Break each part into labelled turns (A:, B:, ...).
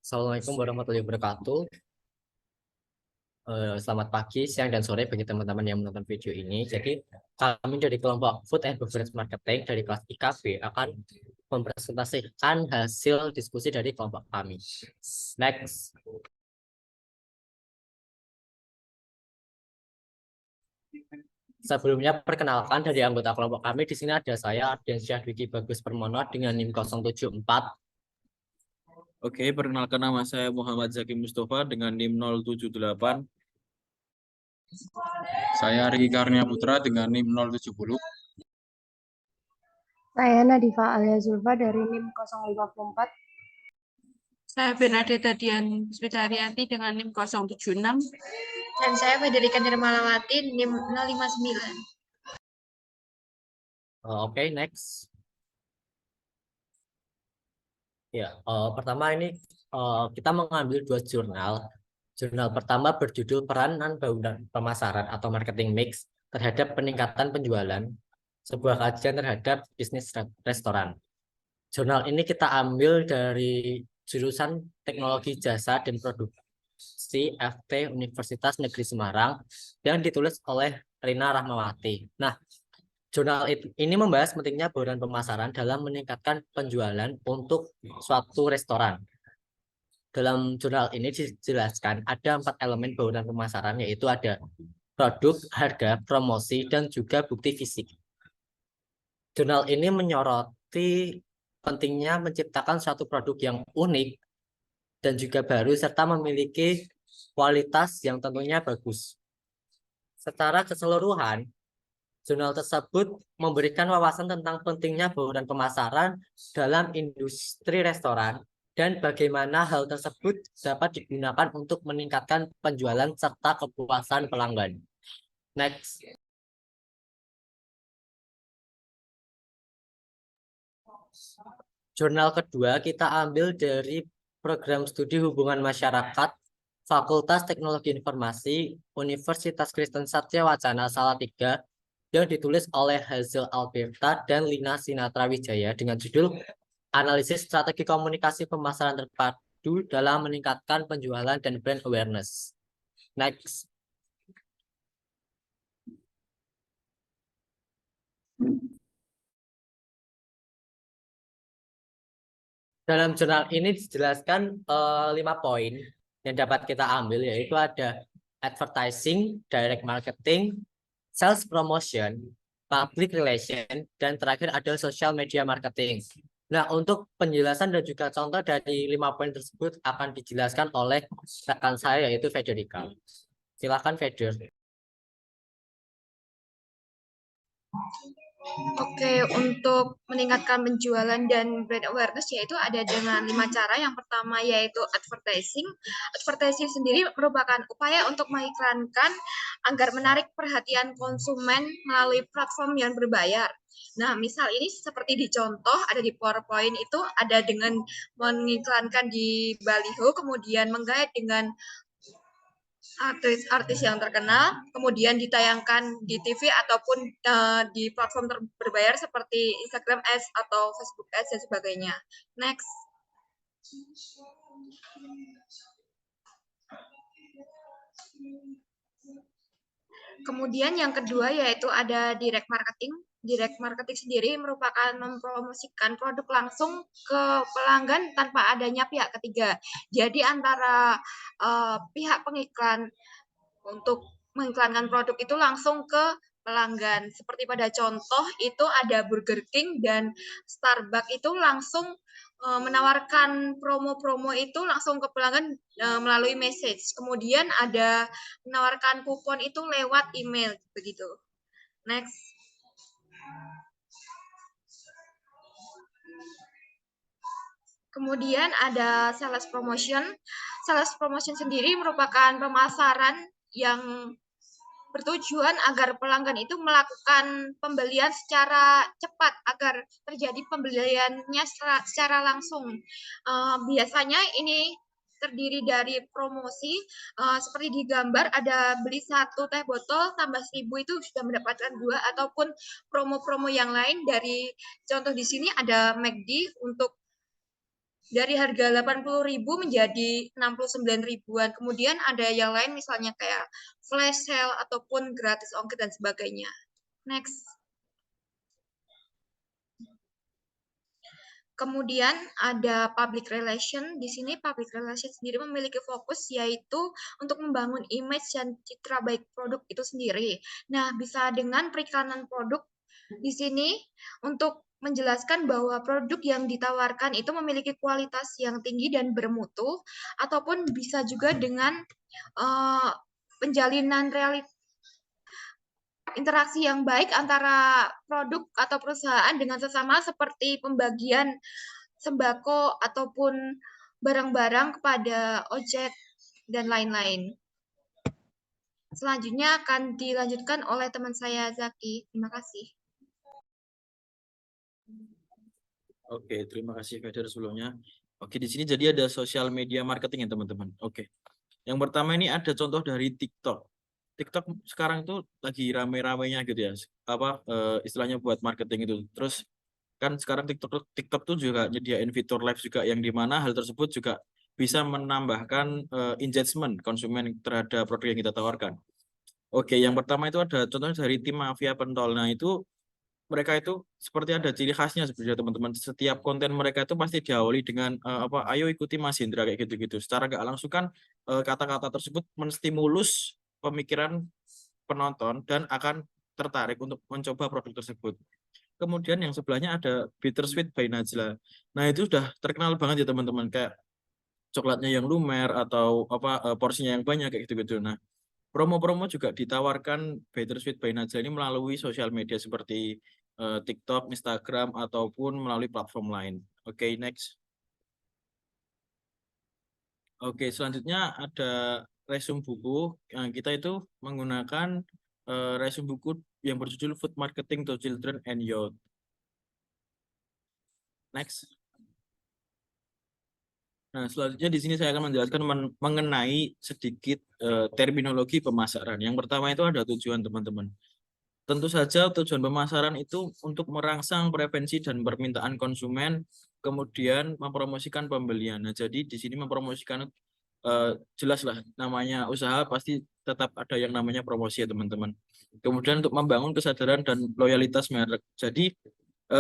A: Assalamualaikum warahmatullahi wabarakatuh. Selamat pagi, siang, dan sore bagi teman-teman yang menonton video ini. Jadi, kami dari kelompok Food and Beverage Marketing dari kelas IKB akan mempresentasikan hasil diskusi dari kelompok kami. Next. Sebelumnya, perkenalkan dari anggota kelompok kami. Di sini ada saya, Ardiansyah Dwiki Bagus Permono dengan NIM 074.
B: Oke, perkenalkan nama saya Muhammad Zaki Mustafa dengan NIM 078. Saya Riki Karnia Putra dengan NIM 070.
C: Saya Nadifa Alia Zulfa dari NIM 054.
D: Saya Bernadetta Dian Spitarianti dengan NIM 076.
E: Dan saya Federika Nirmalawati NIM 059.
A: Oke, next. Ya, pertama ini kita mengambil dua jurnal. Jurnal pertama berjudul Peranan Bangunan Pemasaran atau Marketing Mix terhadap Peningkatan Penjualan, sebuah kajian terhadap bisnis restoran. Jurnal ini kita ambil dari jurusan Teknologi Jasa dan Produksi FT Universitas Negeri Semarang yang ditulis oleh Rina Rahmawati. Nah, jurnal ini membahas pentingnya bauran pemasaran dalam meningkatkan penjualan untuk suatu restoran. Dalam jurnal ini dijelaskan ada 4 elemen bauran pemasaran, yaitu ada produk, harga, promosi, dan juga bukti fisik. Jurnal ini menyoroti pentingnya menciptakan suatu produk yang unik dan juga baru serta memiliki kualitas yang tentunya bagus. Secara keseluruhan, jurnal tersebut memberikan wawasan tentang pentingnya bauran pemasaran dalam industri restoran dan bagaimana hal tersebut dapat digunakan untuk meningkatkan penjualan serta kepuasan pelanggan. Next. Jurnal kedua kita ambil dari program studi hubungan masyarakat Fakultas Teknologi Informasi Universitas Kristen Satya Wacana Salatiga yang ditulis oleh Hazel Alberta dan Lina Sinatra Wijaya dengan judul Analisis Strategi Komunikasi Pemasaran Terpadu dalam Meningkatkan Penjualan dan Brand Awareness. Next. Dalam jurnal ini dijelaskan 5 poin yang dapat kita ambil, yaitu ada advertising, direct marketing, sales promotion, public relation, dan terakhir ada social media marketing. Nah, untuk penjelasan dan juga contoh dari 5 poin tersebut akan dijelaskan oleh rekan saya, yaitu Federica. Silakan, Feder.
E: Oke, untuk meningkatkan penjualan dan brand awareness yaitu ada dengan 5 cara. Yang pertama yaitu advertising. Advertising sendiri merupakan upaya untuk mengiklankan agar menarik perhatian konsumen melalui platform yang berbayar. Nah, misal ini seperti di contoh ada di PowerPoint itu ada dengan mengiklankan di baliho, kemudian menggait dengan artis-artis yang terkenal, kemudian ditayangkan di TV ataupun di platform berbayar seperti Instagram Ads atau Facebook Ads dan sebagainya. Next. Kemudian yang kedua yaitu ada direct marketing. Direct marketing sendiri merupakan mempromosikan produk langsung ke pelanggan tanpa adanya pihak ketiga. Jadi antara pihak pengiklan untuk mengiklankan produk itu langsung ke pelanggan. Seperti pada contoh itu ada Burger King dan Starbucks itu langsung menawarkan promo-promo itu langsung ke pelanggan melalui message. Kemudian ada menawarkan kupon itu lewat email begitu. Next. Kemudian ada sales promotion. Sales promotion sendiri merupakan pemasaran yang bertujuan agar pelanggan itu melakukan pembelian secara cepat agar terjadi pembeliannya secara langsung. Biasanya ini terdiri dari promosi seperti di gambar ada beli 1 teh botol tambah 1.000 itu sudah mendapatkan 2 ataupun promo-promo yang lain. Dari contoh di sini ada McD untuk dari harga 80.000 menjadi 69 ribuan. Kemudian ada yang lain misalnya kayak flash sale ataupun gratis ongkir dan sebagainya. Next. Kemudian ada public relation. Di sini public relation sendiri memiliki fokus yaitu untuk membangun image dan citra baik produk itu sendiri. Nah, bisa dengan periklanan produk di sini untuk menjelaskan bahwa produk yang ditawarkan itu memiliki kualitas yang tinggi dan bermutu, ataupun bisa juga dengan penjalinan interaksi yang baik antara produk atau perusahaan dengan sesama seperti pembagian sembako ataupun barang-barang kepada ojek dan lain-lain. Selanjutnya akan dilanjutkan oleh teman saya Zaki. Terima kasih.
B: Oke, terima kasih Feder sebelumnya. Oke, di sini jadi ada social media marketing ya teman-teman. Oke. Yang pertama ini ada contoh dari TikTok. TikTok sekarang itu lagi rame-ramenya gitu ya. Istilahnya buat marketing itu. Terus kan sekarang TikTok tuh juga nyediain fitur live juga yang dimana hal tersebut juga bisa menambahkan engagement konsumen terhadap produk yang kita tawarkan. Oke, yang pertama itu ada contohnya dari tim Mafia Pentol. Nah, itu mereka itu seperti ada ciri khasnya sebenarnya teman-teman. Setiap konten mereka itu pasti diawali dengan ayo ikuti Mas Indra kayak gitu-gitu. Secara nggak langsung kan kata-kata tersebut menstimulus pemikiran penonton dan akan tertarik untuk mencoba produk tersebut. Kemudian yang sebelahnya ada Bittersweet by Najla. Nah, itu sudah terkenal banget ya teman-teman, kayak coklatnya yang lumer atau porsinya yang banyak kayak gitu-gitu. Nah, promo-promo juga ditawarkan Bittersweet by Najla ini melalui sosial media seperti TikTok, Instagram ataupun melalui platform lain. Oke, next. Oke, selanjutnya ada resume buku. Kita itu menggunakan resume buku yang berjudul Food Marketing to Children and Youth. Next. Nah, selanjutnya di sini saya akan menjelaskan mengenai sedikit terminologi pemasaran. Yang pertama itu ada tujuan teman-teman. Tentu saja tujuan pemasaran itu untuk merangsang preferensi dan permintaan konsumen, kemudian mempromosikan pembelian. Nah, jadi di sini mempromosikan jelas lah namanya usaha pasti tetap ada yang namanya promosi ya teman-teman. Kemudian untuk membangun kesadaran dan loyalitas merek. Jadi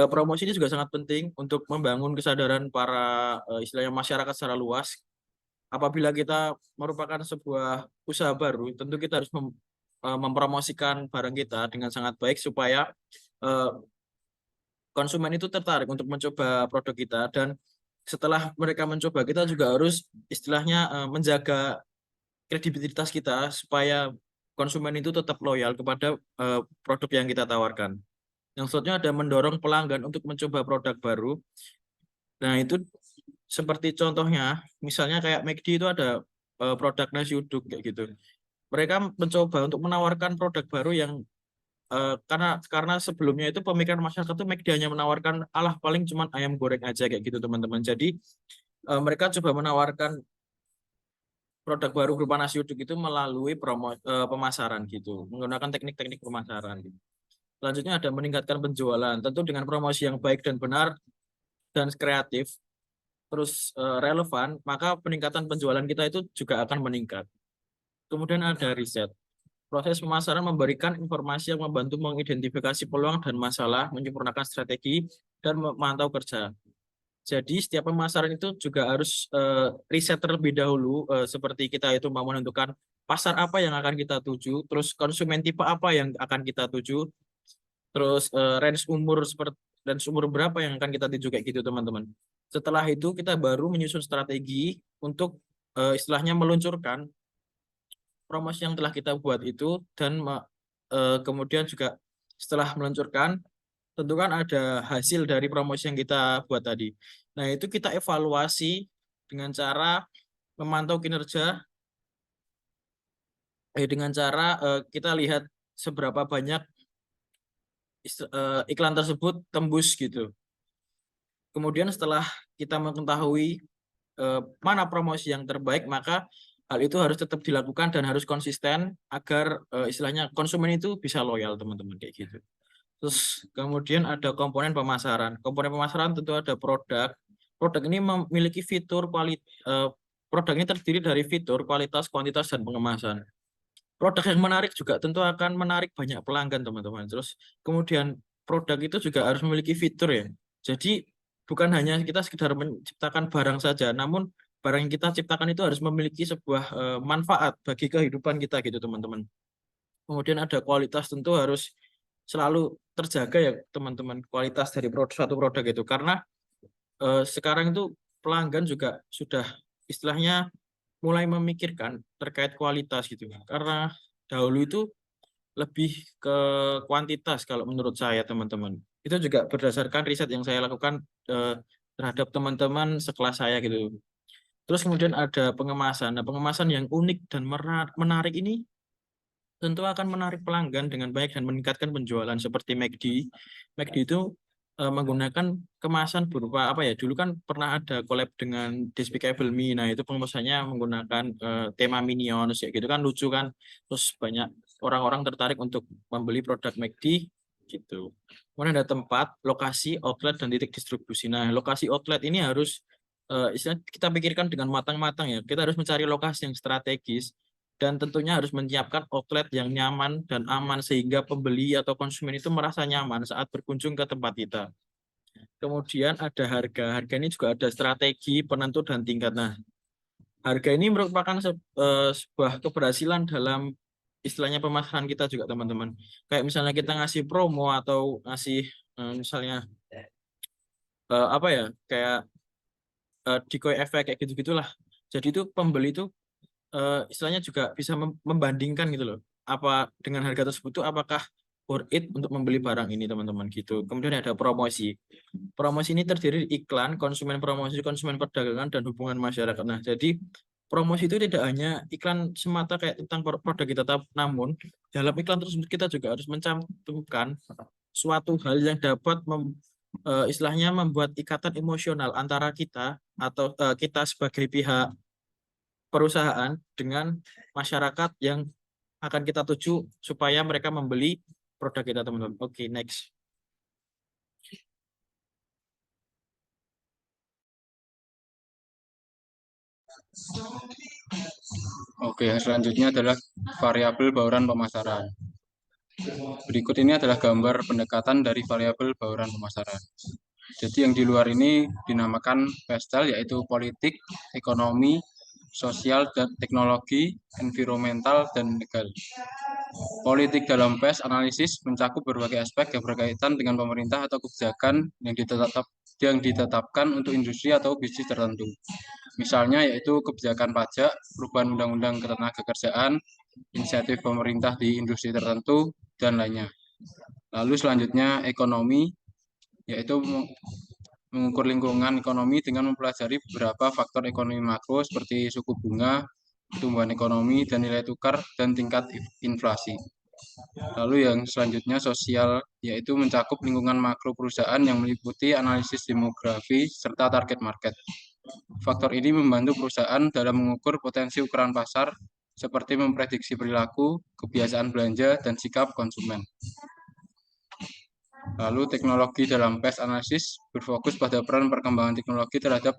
B: promosi ini juga sangat penting untuk membangun kesadaran para istilahnya masyarakat secara luas. Apabila kita merupakan sebuah usaha baru, tentu kita harus mempromosikan barang kita dengan sangat baik supaya konsumen itu tertarik untuk mencoba produk kita, dan setelah mereka mencoba kita juga harus istilahnya menjaga kredibilitas kita supaya konsumen itu tetap loyal kepada produk yang kita tawarkan. Yang selanjutnya ada mendorong pelanggan untuk mencoba produk baru. Nah, itu seperti contohnya misalnya kayak McD itu ada produk nasi uduk kayak gitu. Mereka mencoba untuk menawarkan produk baru yang karena sebelumnya itu pemikiran masyarakat itu McD hanya menawarkan paling cuma ayam goreng aja kayak gitu teman-teman. Jadi mereka coba menawarkan produk baru berupa nasi uduk itu melalui pemasaran gitu, menggunakan teknik-teknik pemasaran gitu. Selanjutnya ada meningkatkan penjualan, tentu dengan promosi yang baik dan benar dan kreatif terus relevan, maka peningkatan penjualan kita itu juga akan meningkat. Kemudian ada riset. Proses pemasaran memberikan informasi yang membantu mengidentifikasi peluang dan masalah, menyempurnakan strategi, dan memantau kerja. Jadi setiap pemasaran itu juga harus riset terlebih dahulu, seperti kita itu mau menentukan pasar apa yang akan kita tuju, terus konsumen tipe apa yang akan kita tuju, terus range umur berapa yang akan kita tuju kayak gitu teman-teman. Setelah itu kita baru menyusun strategi untuk istilahnya meluncurkan promosi yang telah kita buat itu, dan kemudian juga setelah meluncurkan tentu kan ada hasil dari promosi yang kita buat tadi. Nah, itu kita evaluasi dengan cara memantau kinerja, dengan cara kita lihat seberapa banyak iklan tersebut tembus gitu. Kemudian setelah kita mengetahui mana promosi yang terbaik, maka hal itu harus tetap dilakukan dan harus konsisten agar istilahnya konsumen itu bisa loyal teman-teman kayak gitu. Terus kemudian ada komponen pemasaran. Komponen pemasaran tentu ada produk, produk ini memiliki fitur produk ini terdiri dari fitur, kualitas, kuantitas, dan pengemasan. Produk yang menarik juga tentu akan menarik banyak pelanggan, teman-teman. Terus kemudian produk itu juga harus memiliki fitur ya. Jadi bukan hanya kita sekedar menciptakan barang saja, namun barang yang kita ciptakan itu harus memiliki sebuah manfaat bagi kehidupan kita gitu, teman-teman. Kemudian ada kualitas, tentu harus selalu terjaga ya, teman-teman, kualitas dari suatu produk itu. Karena sekarang itu pelanggan juga sudah istilahnya mulai memikirkan terkait kualitas gitu. Karena dahulu itu lebih ke kuantitas kalau menurut saya, teman-teman. Itu juga berdasarkan riset yang saya lakukan terhadap teman-teman sekelas saya gitu. Terus kemudian ada pengemasan. Nah, pengemasan yang unik dan menarik ini tentu akan menarik pelanggan dengan baik dan meningkatkan penjualan, seperti McD. McD itu menggunakan kemasan berupa apa ya? Dulu kan pernah ada collab dengan Despicable Me. Nah, itu pengemasannya menggunakan tema Minions ya gitu kan, lucu kan. Terus banyak orang-orang tertarik untuk membeli produk McD gitu. Kemudian ada tempat, lokasi, outlet, dan titik distribusi. Nah, lokasi outlet ini harus istilahnya kita pikirkan dengan matang-matang ya. Kita harus mencari lokasi yang strategis dan tentunya harus menyiapkan outlet yang nyaman dan aman sehingga pembeli atau konsumen itu merasa nyaman saat berkunjung ke tempat kita. Kemudian ada harga. Harga ini juga ada strategi, penentu, dan tingkat. Nah, harga ini merupakan sebuah keberhasilan dalam istilahnya pemasaran kita juga, teman-teman. Kayak misalnya kita ngasih promo atau ngasih misalnya apa ya, kayak decoy efek kayak gitu-gitulah. Jadi itu pembeli itu istilahnya juga bisa membandingkan gitu loh. Apa dengan harga tersebut itu apakah worth it untuk membeli barang ini, teman-teman gitu. Kemudian ada promosi. Promosi ini terdiri dari iklan, konsumen promosi, konsumen perdagangan, dan hubungan masyarakat. Nah, jadi promosi itu tidak hanya iklan semata kayak tentang produk kita, namun dalam iklan tersebut kita juga harus mencantumkan suatu hal yang dapat istilahnya membuat ikatan emosional antara kita atau kita sebagai pihak perusahaan dengan masyarakat yang akan kita tuju supaya mereka membeli produk kita, teman-teman. Oke, next.
F: Oke, selanjutnya adalah variabel bauran pemasaran. Berikut ini adalah gambar pendekatan dari variabel bauran pemasaran. Jadi yang di luar ini dinamakan PESTEL, yaitu politik, ekonomi, sosial, dan teknologi, environmental, dan legal. Politik dalam PES analisis mencakup berbagai aspek yang berkaitan dengan pemerintah atau kebijakan yang ditetapkan untuk industri atau bisnis tertentu. Misalnya yaitu kebijakan pajak, perubahan undang-undang ketenagakerjaan, inisiatif pemerintah di industri tertentu, dan lainnya. Lalu selanjutnya ekonomi, yaitu mengukur lingkungan ekonomi dengan mempelajari beberapa faktor ekonomi makro seperti suku bunga, pertumbuhan ekonomi, dan nilai tukar, dan tingkat inflasi. Lalu yang selanjutnya sosial, yaitu mencakup lingkungan makro perusahaan yang meliputi analisis demografi serta target market. Faktor ini membantu perusahaan dalam mengukur potensi ukuran pasar seperti memprediksi perilaku, kebiasaan belanja, dan sikap konsumen. Lalu teknologi dalam PES analisis berfokus pada peran perkembangan teknologi terhadap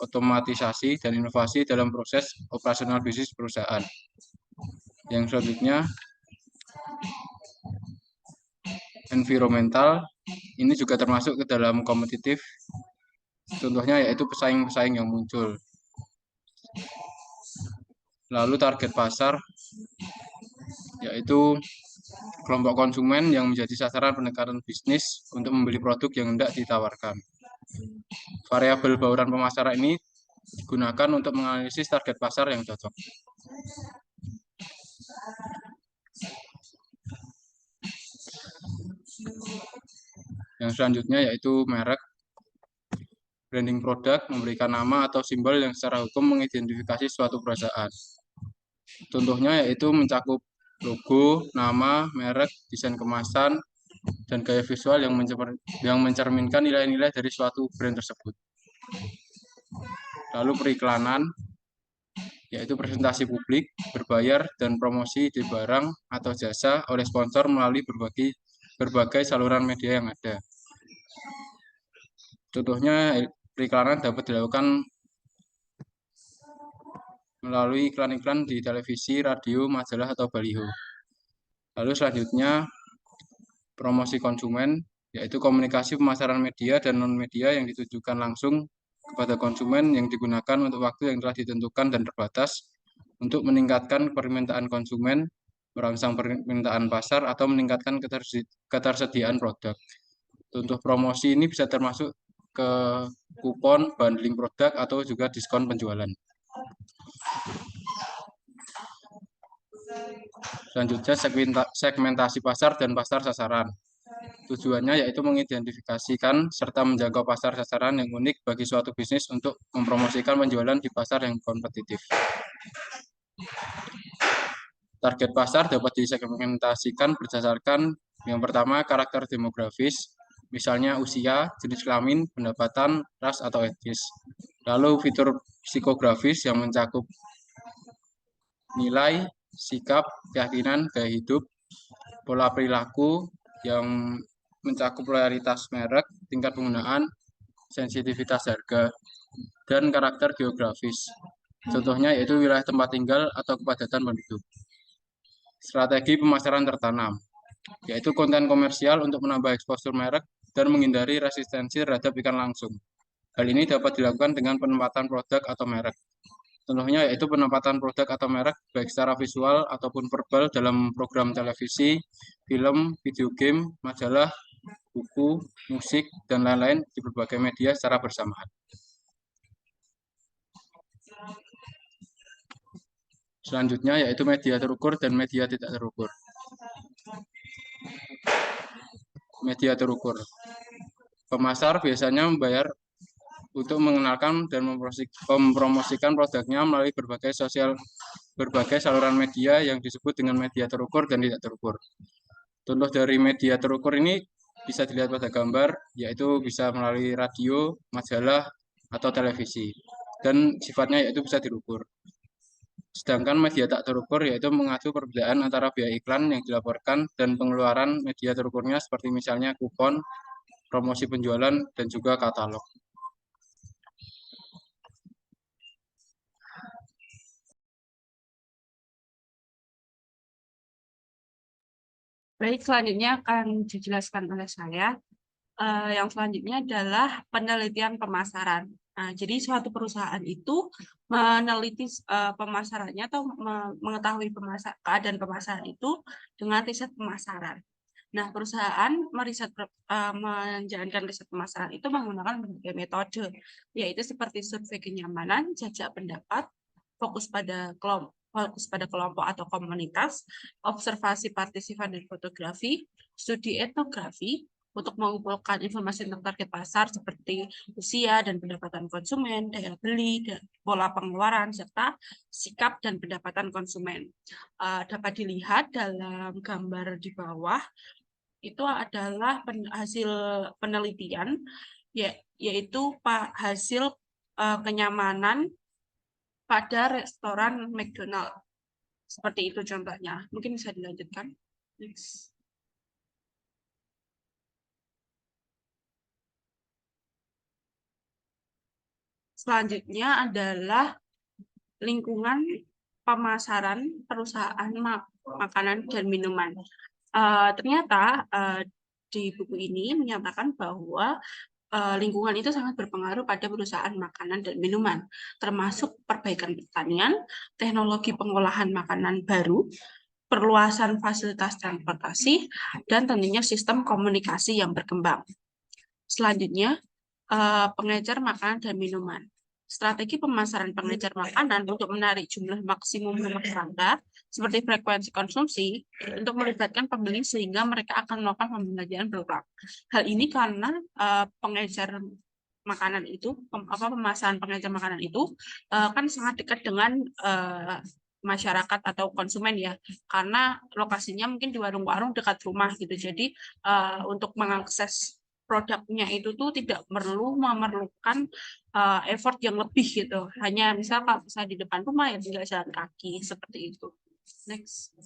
F: otomatisasi dan inovasi dalam proses operasional bisnis perusahaan. Yang selanjutnya environmental, ini juga termasuk ke dalam kompetitif. Contohnya yaitu pesaing-pesaing yang muncul. Lalu target pasar, yaitu kelompok konsumen yang menjadi sasaran pendekatan bisnis untuk membeli produk yang hendak ditawarkan. Variabel bauran pemasaran ini digunakan untuk menganalisis target pasar yang cocok. Yang selanjutnya yaitu merek. Branding produk memberikan nama atau simbol yang secara hukum mengidentifikasi suatu perusahaan. Contohnya yaitu mencakup logo, nama, merek, desain kemasan, dan gaya visual yang mencerminkan nilai-nilai dari suatu brand tersebut. Lalu periklanan, yaitu presentasi publik, berbayar, dan promosi di barang atau jasa oleh sponsor melalui berbagai saluran media yang ada. Contohnya periklanan dapat dilakukan melalui iklan-iklan di televisi, radio, majalah, atau baliho. Lalu selanjutnya, promosi konsumen, yaitu komunikasi pemasaran media dan non-media yang ditujukan langsung kepada konsumen yang digunakan untuk waktu yang telah ditentukan dan terbatas untuk meningkatkan permintaan konsumen, merangsang permintaan pasar, atau meningkatkan ketersediaan produk. Untuk promosi ini bisa termasuk ke kupon, bundling produk, atau juga diskon penjualan. Selanjutnya, segmentasi pasar dan pasar sasaran. Tujuannya yaitu mengidentifikasikan serta menjangkau pasar sasaran yang unik bagi suatu bisnis untuk mempromosikan penjualan di pasar yang kompetitif. Target pasar dapat disegmentasikan berdasarkan yang pertama karakter demografis, misalnya usia, jenis kelamin, pendapatan, ras, atau etnis. Lalu fitur psikografis yang mencakup nilai, sikap, keyakinan, gaya hidup, pola perilaku yang mencakup loyalitas merek, tingkat penggunaan, sensitivitas harga, dan karakter geografis. Contohnya yaitu wilayah tempat tinggal atau kepadatan penduduk. Strategi pemasaran tertanam, yaitu konten komersial untuk menambah eksposur merek dan menghindari resistensi terhadap iklan langsung. Hal ini dapat dilakukan dengan penempatan produk atau merek. Contohnya yaitu penempatan produk atau merek baik secara visual ataupun verbal dalam program televisi, film, video game, majalah, buku, musik, dan lain-lain di berbagai media secara bersamaan. Selanjutnya yaitu media terukur dan media tidak terukur. Media terukur. Pemasar biasanya membayar untuk mengenalkan dan mempromosikan produknya melalui berbagai saluran media yang disebut dengan media terukur dan tidak terukur. Contoh dari media terukur ini bisa dilihat pada gambar, yaitu bisa melalui radio, majalah, atau televisi, dan sifatnya yaitu bisa diukur. Sedangkan media tak terukur yaitu mengacu perbedaan antara biaya iklan yang dilaporkan dan pengeluaran media terukurnya seperti misalnya kupon, promosi penjualan, dan juga katalog.
D: Baik, selanjutnya akan dijelaskan oleh saya. Yang selanjutnya adalah penelitian pemasaran. Nah, jadi suatu perusahaan itu meneliti pemasarannya atau mengetahui keadaan pemasaran itu dengan riset pemasaran. Nah, perusahaan menjalankan riset pemasaran itu menggunakan berbagai metode, yaitu seperti survei kenyamanan, jajak pendapat, fokus pada kelompok atau komunitas, observasi partisipan dan fotografi, studi etnografi, untuk mengumpulkan informasi tentang target pasar seperti usia dan pendapatan konsumen, daya beli, dan pola pengeluaran, serta sikap dan pendapatan konsumen. Dapat dilihat dalam gambar di bawah, itu adalah hasil penelitian, yaitu hasil kenyamanan pada restoran McDonald. Seperti itu contohnya. Mungkin bisa dilanjutkan. Next. Selanjutnya adalah lingkungan pemasaran perusahaan makanan dan minuman. Ternyata di buku ini menyatakan bahwa lingkungan itu sangat berpengaruh pada perusahaan makanan dan minuman, termasuk perbaikan pertanian, teknologi pengolahan makanan baru, perluasan fasilitas transportasi, dan tentunya sistem komunikasi yang berkembang. Selanjutnya, pengecer makanan dan minuman. Strategi pemasaran pengecer makanan untuk menarik jumlah maksimum rumah tangga seperti frekuensi konsumsi untuk melibatkan pembeli sehingga mereka akan melakukan pembelanjaan berulang. Hal ini karena pengecer makanan itu, pemasaran pengecer makanan itu kan sangat dekat dengan masyarakat atau konsumen ya, karena lokasinya mungkin di warung-warung dekat rumah gitu. Jadi untuk mengakses produknya itu tuh tidak perlu memerlukan effort yang lebih gitu. Hanya misal kalau misalnya di depan rumah ya tinggal jalan kaki seperti itu. Next.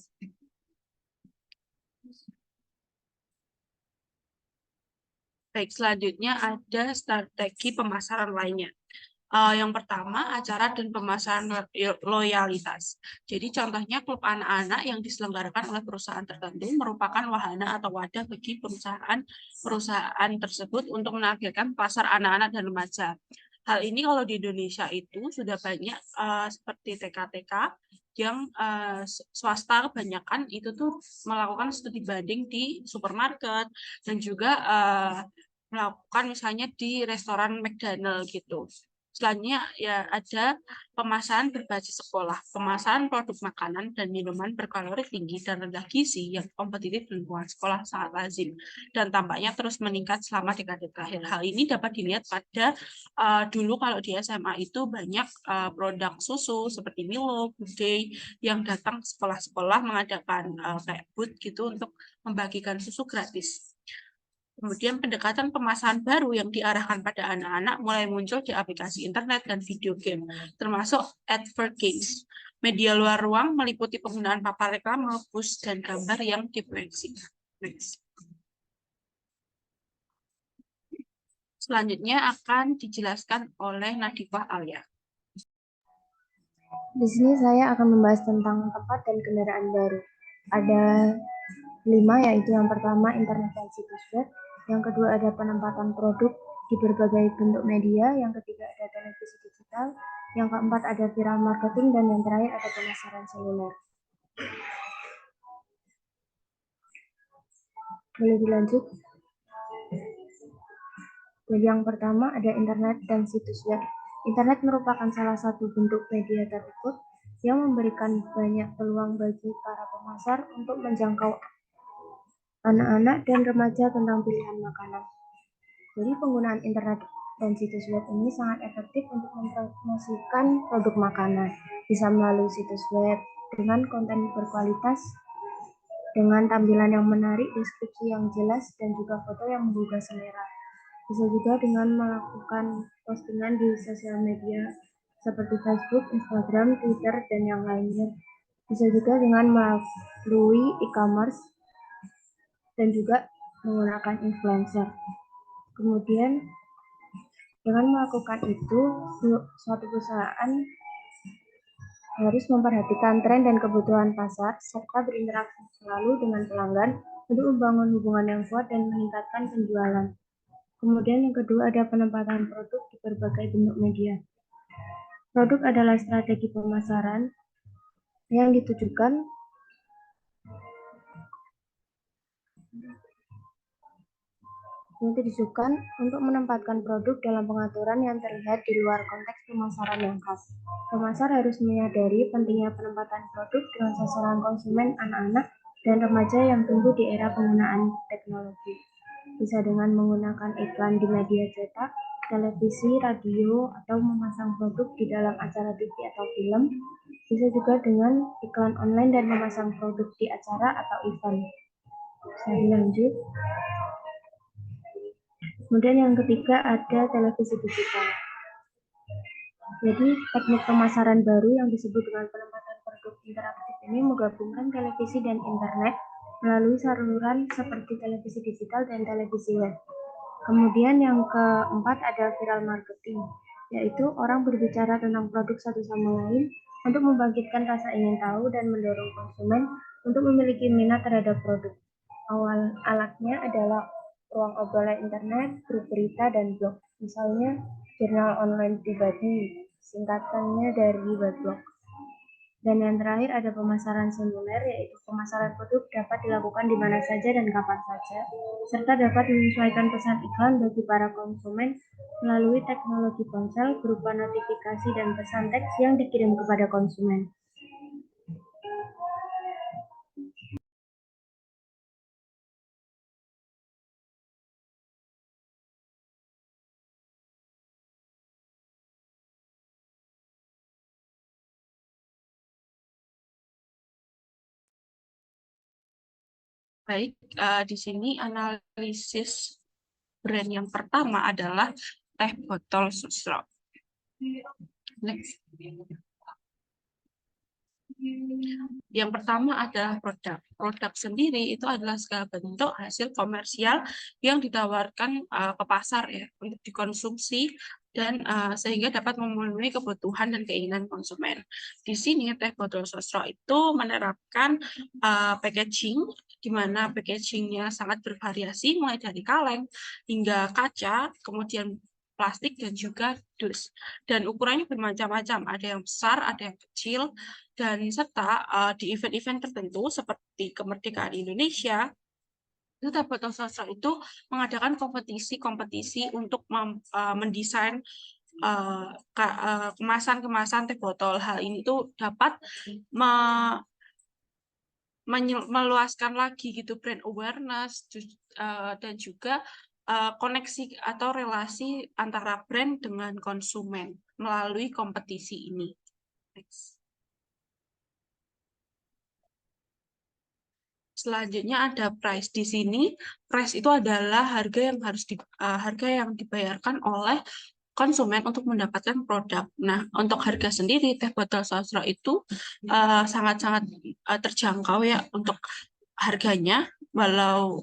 D: Baik, selanjutnya ada strategi pemasaran lainnya. Yang pertama, acara dan pemasaran loyalitas. Jadi contohnya klub anak-anak yang diselenggarakan oleh perusahaan tertentu merupakan wahana atau wadah bagi perusahaan tersebut untuk menargetkan pasar anak-anak dan remaja. Hal ini kalau di Indonesia itu sudah banyak seperti TK-TK yang swasta kebanyakan itu tuh melakukan studi banding di supermarket dan juga melakukan misalnya di restoran McDonald gitu. Selanjutnya ya ada pemasaran berbasis sekolah, pemasaran produk makanan dan minuman berkalori tinggi dan rendah gizi yang kompetitif di lingkungan sekolah sangat lazim dan tampaknya terus meningkat selama dekade terakhir. Hal ini dapat dilihat pada dulu kalau di SMA itu banyak produk susu seperti Milo, Good Day yang datang ke sekolah-sekolah mengadakan kayak booth gitu untuk membagikan susu gratis. Kemudian pendekatan pemasaran baru yang diarahkan pada anak-anak mulai muncul di aplikasi internet dan video game, termasuk advert games. Media luar ruang meliputi penggunaan papan reklame, push, dan gambar yang diproyeksikan. Selanjutnya akan dijelaskan oleh Nadifah Alia.
C: Di sini saya akan membahas tentang tempat dan kendaraan baru. Ada 5, yaitu yang pertama internet dan situs web, yang kedua ada penempatan produk di berbagai bentuk media, yang ketiga ada televisi digital, yang keempat ada viral marketing, dan yang terakhir ada pemasaran seluler. Boleh dilanjut? Jadi yang pertama ada internet dan situs web. Internet merupakan salah satu bentuk media tertutup yang memberikan banyak peluang bagi para pemasar untuk menjangkau anak-anak dan remaja tentang pilihan makanan. Jadi penggunaan internet dan situs web ini sangat efektif untuk mempromosikan produk makanan. Bisa melalui situs web dengan konten berkualitas, dengan tampilan yang menarik, deskripsi yang jelas, dan juga foto yang menggugah selera. Bisa juga dengan melakukan postingan di sosial media seperti Facebook, Instagram, Twitter, dan yang lainnya. Bisa juga dengan melalui e-commerce dan juga menggunakan influencer. Kemudian dengan melakukan itu, suatu perusahaan harus memperhatikan tren dan kebutuhan pasar serta berinteraksi selalu dengan pelanggan untuk membangun hubungan yang kuat dan meningkatkan penjualan. Kemudian yang kedua ada penempatan produk di berbagai bentuk media. Produk adalah strategi pemasaran yang ditujukan untuk menempatkan produk dalam pengaturan yang terlihat di luar konteks pemasaran yang khas. Pemasar harus menyadari pentingnya penempatan produk dengan sasaran konsumen anak-anak dan remaja yang tumbuh di era penggunaan teknologi. Bisa dengan menggunakan iklan di media cetak, televisi, radio, atau memasang produk di dalam acara TV atau film. Bisa juga dengan iklan online dan memasang produk di acara atau event. Saya lanjut. Kemudian yang ketiga ada televisi digital. Jadi teknik pemasaran baru yang disebut dengan penempatan produk interaktif ini menggabungkan televisi dan internet melalui saluran seperti televisi digital dan televisi web. Kemudian yang keempat ada viral marketing, yaitu orang berbicara tentang produk satu sama lain untuk membangkitkan rasa ingin tahu dan mendorong konsumen untuk memiliki minat terhadap produk. Awal alatnya adalah ruang obrolan internet, grup berita, dan blog. Misalnya jurnal online pribadi, singkatannya dari weblog. Dan yang terakhir ada pemasaran seluler, yaitu pemasaran produk dapat dilakukan di mana saja dan kapan saja, serta dapat menyesuaikan pesan iklan bagi para konsumen melalui teknologi ponsel berupa notifikasi dan pesan teks yang dikirim kepada konsumen.
D: Baik, di sini analisis brand yang pertama adalah teh botol Susro. Next. Yang pertama adalah produk. Produk sendiri itu adalah segala bentuk hasil komersial yang ditawarkan ke pasar ya untuk dikonsumsi dan sehingga dapat memenuhi kebutuhan dan keinginan konsumen. Di sini Teh Botol Sosro itu menerapkan packaging di mana packagingnya sangat bervariasi mulai dari kaleng hingga kaca, kemudian plastik dan juga dus. Dan ukurannya bermacam-macam, ada yang besar, ada yang kecil, dan serta di event-event tertentu seperti kemerdekaan Indonesia, itu Teh Botol Sosro itu mengadakan kompetisi-kompetisi untuk mendesain kemasan-kemasan teh botol. Hal ini tuh dapat meluaskan lagi gitu brand awareness dan juga koneksi atau relasi antara brand dengan konsumen melalui kompetisi ini. Next. Selanjutnya ada price. Di sini price itu adalah harga yang dibayarkan oleh konsumen untuk mendapatkan produk. Nah, untuk harga sendiri Teh Botol Sosro itu sangat-sangat terjangkau ya untuk harganya, walau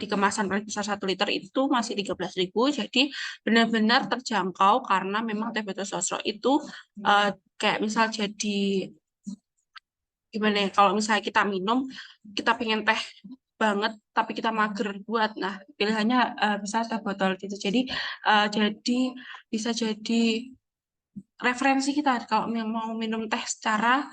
D: di kemasan paling besar 1 liter itu masih 13.000, jadi benar-benar terjangkau karena memang Teh Botol Sosro itu kayak misal jadi gimana ya, kalau misalnya kita minum, kita pengen teh banget tapi kita mager buat, nah pilihannya bisa teh botol gitu. Jadi bisa jadi referensi kita kalau mau minum teh secara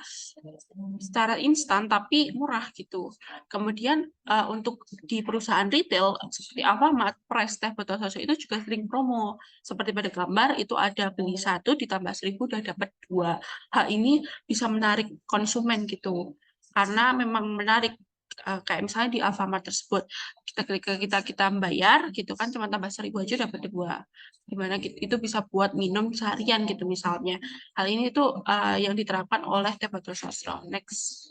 D: instan tapi murah gitu. Kemudian untuk di perusahaan retail seperti Alfamart, price Teh Botol Sosro itu juga sering promo. Seperti pada gambar itu ada beli 1 ditambah 1.000 udah dapat 2. Hal ini bisa menarik konsumen gitu. Karena memang menarik, kayak misalnya di Alfamart tersebut kita bayar gitu kan, cuma tambah 1.000 aja dapat 2. Gimana gitu, itu bisa buat minum seharian gitu misalnya. Hal ini tuh yang diterapkan oleh Teh Botol Sosro. Next.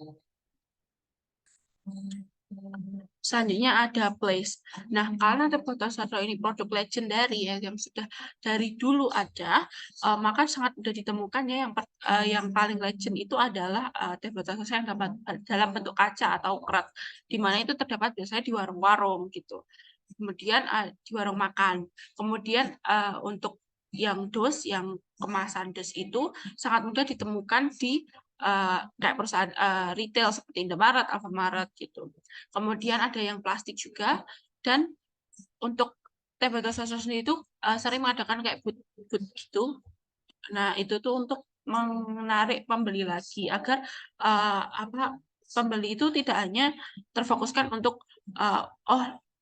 D: Selanjutnya ada place. Nah, karena Teh Botol Sosro ini produk legendary ya, yang sudah dari dulu ada, maka sangat mudah ditemukan ya yang paling legend itu adalah Teh Botol Sosro yang dalam bentuk kaca atau kerat, di mana itu terdapat biasanya di warung-warung gitu. Kemudian di warung makan. Kemudian untuk yang dos, yang kemasan dos itu sangat mudah ditemukan di kayak perusahaan retail seperti Indomaret, Alfamart gitu. Kemudian ada yang plastik juga, dan untuk Teh Botol Sosro sendiri itu sering mengadakan kayak booth gitu. Nah, itu tuh untuk menarik pembeli lagi agar pembeli itu tidak hanya terfokuskan untuk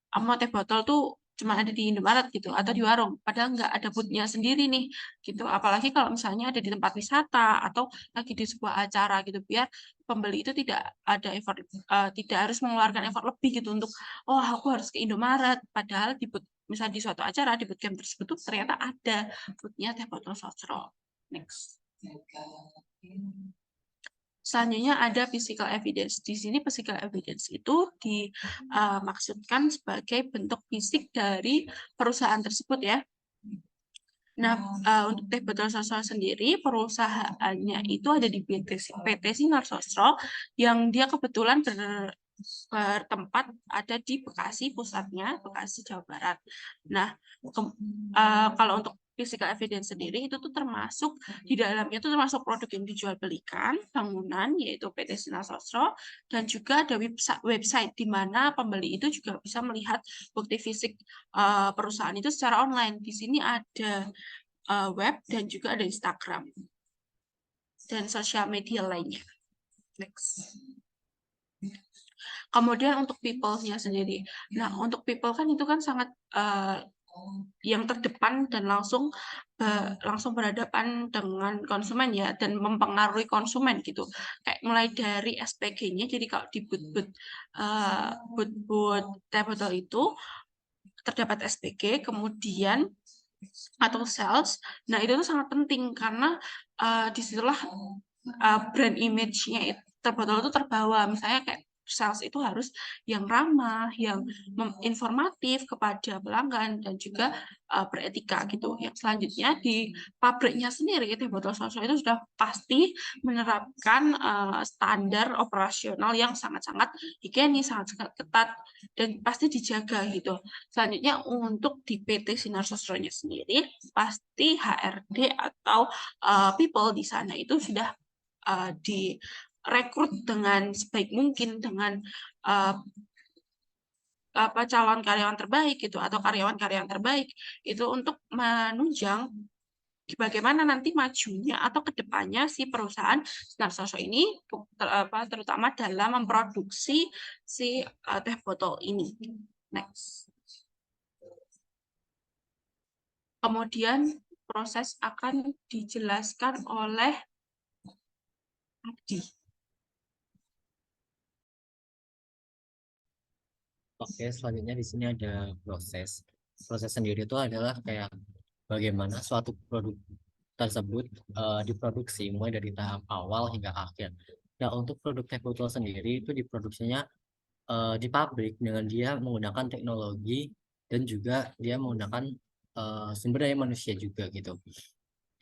D: mau teh botol tuh cuma ada di Indomaret gitu atau di warung, padahal nggak ada booth-nya sendiri nih gitu. Apalagi kalau misalnya ada di tempat wisata atau lagi di sebuah acara gitu, biar pembeli itu tidak ada effort, tidak harus mengeluarkan effort lebih gitu untuk aku harus ke Indomaret, padahal di booth misalnya di suatu acara di bootcamp tersebut tuh ternyata ada booth-nya Teh Botol Sosro. Next. Selanjutnya ada physical evidence. Di sini physical evidence itu dimaksudkan sebagai bentuk fisik dari perusahaan tersebut ya. Nah, untuk Teh Botol Sosro sendiri, perusahaannya itu ada di PT Sinar Sosro, yang dia kebetulan bertempat ada di Bekasi, pusatnya Bekasi, Jawa Barat. Nah, kalau untuk physical evidence sendiri itu tuh termasuk di dalamnya itu termasuk produk yang dijual belikan, bangunan yaitu PT Sinar Sosro, dan juga ada website di mana pembeli itu juga bisa melihat bukti fisik perusahaan itu secara online. Di sini ada web dan juga ada Instagram dan sosial media lainnya. Next. Kemudian untuk people-nya sendiri. Nah, untuk people kan itu kan sangat yang terdepan dan langsung berhadapan dengan konsumen ya, dan mempengaruhi konsumen gitu. Kayak mulai dari SPG-nya, jadi kalau di booth teh botol itu terdapat SPG, kemudian atau sales. Nah, itu tuh sangat penting karena disitulah brand image-nya Teh Botol itu terbawa. Misalnya kayak sales itu harus yang ramah, yang informatif kepada pelanggan dan juga beretika gitu. Yang selanjutnya di pabriknya sendiri, Teh Botol Sosro itu sudah pasti menerapkan standar operasional yang sangat-sangat higienis, sangat-sangat ketat dan pasti dijaga gitu. Selanjutnya untuk di PT Sinar Sosronya sendiri, pasti HRD atau people di sana itu sudah direkrut dengan sebaik mungkin dengan calon karyawan terbaik gitu atau karyawan-karyawan terbaik itu untuk menunjang bagaimana nanti majunya atau kedepannya si perusahaan Sinar Sosro ini terutama dalam memproduksi si teh botol ini. Next. Kemudian proses akan dijelaskan oleh Adi.
A: Oke, selanjutnya di sini ada proses. Proses sendiri itu adalah kayak bagaimana suatu produk tersebut diproduksi mulai dari tahap awal hingga akhir. Nah, untuk produk teh botol sendiri itu diproduksinya di pabrik dengan dia menggunakan teknologi dan juga dia menggunakan sumber daya manusia juga gitu.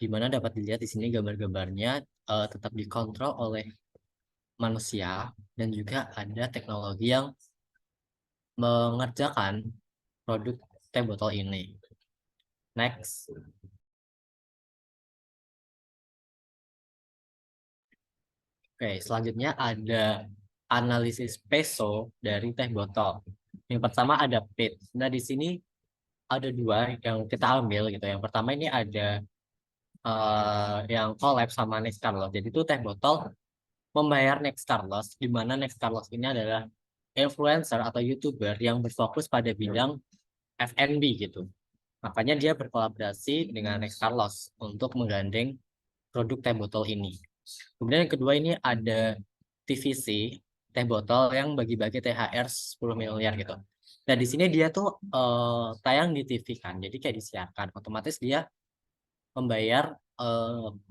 A: Dimana dapat dilihat di sini gambar-gambarnya tetap dikontrol oleh manusia dan juga ada teknologi yang mengerjakan produk teh botol ini. Next. Oke, selanjutnya ada analisis peso dari teh botol. Yang pertama ada PIT. Nah, di sini ada dua yang kita ambil gitu. Yang pertama ini ada yang collab sama Next Carlos. Jadi itu teh botol membayar Next Carlos, di mana Next Carlos ini adalah influencer atau YouTuber yang berfokus pada bidang F&B gitu. Makanya dia berkolaborasi dengan Next Carlos untuk menggandeng produk teh botol ini. Kemudian yang kedua ini ada TVC, teh botol yang bagi-bagi THR 10 miliar gitu. Nah, di sini dia tuh tayang di TV kan, jadi kayak disiarkan. Otomatis dia membayar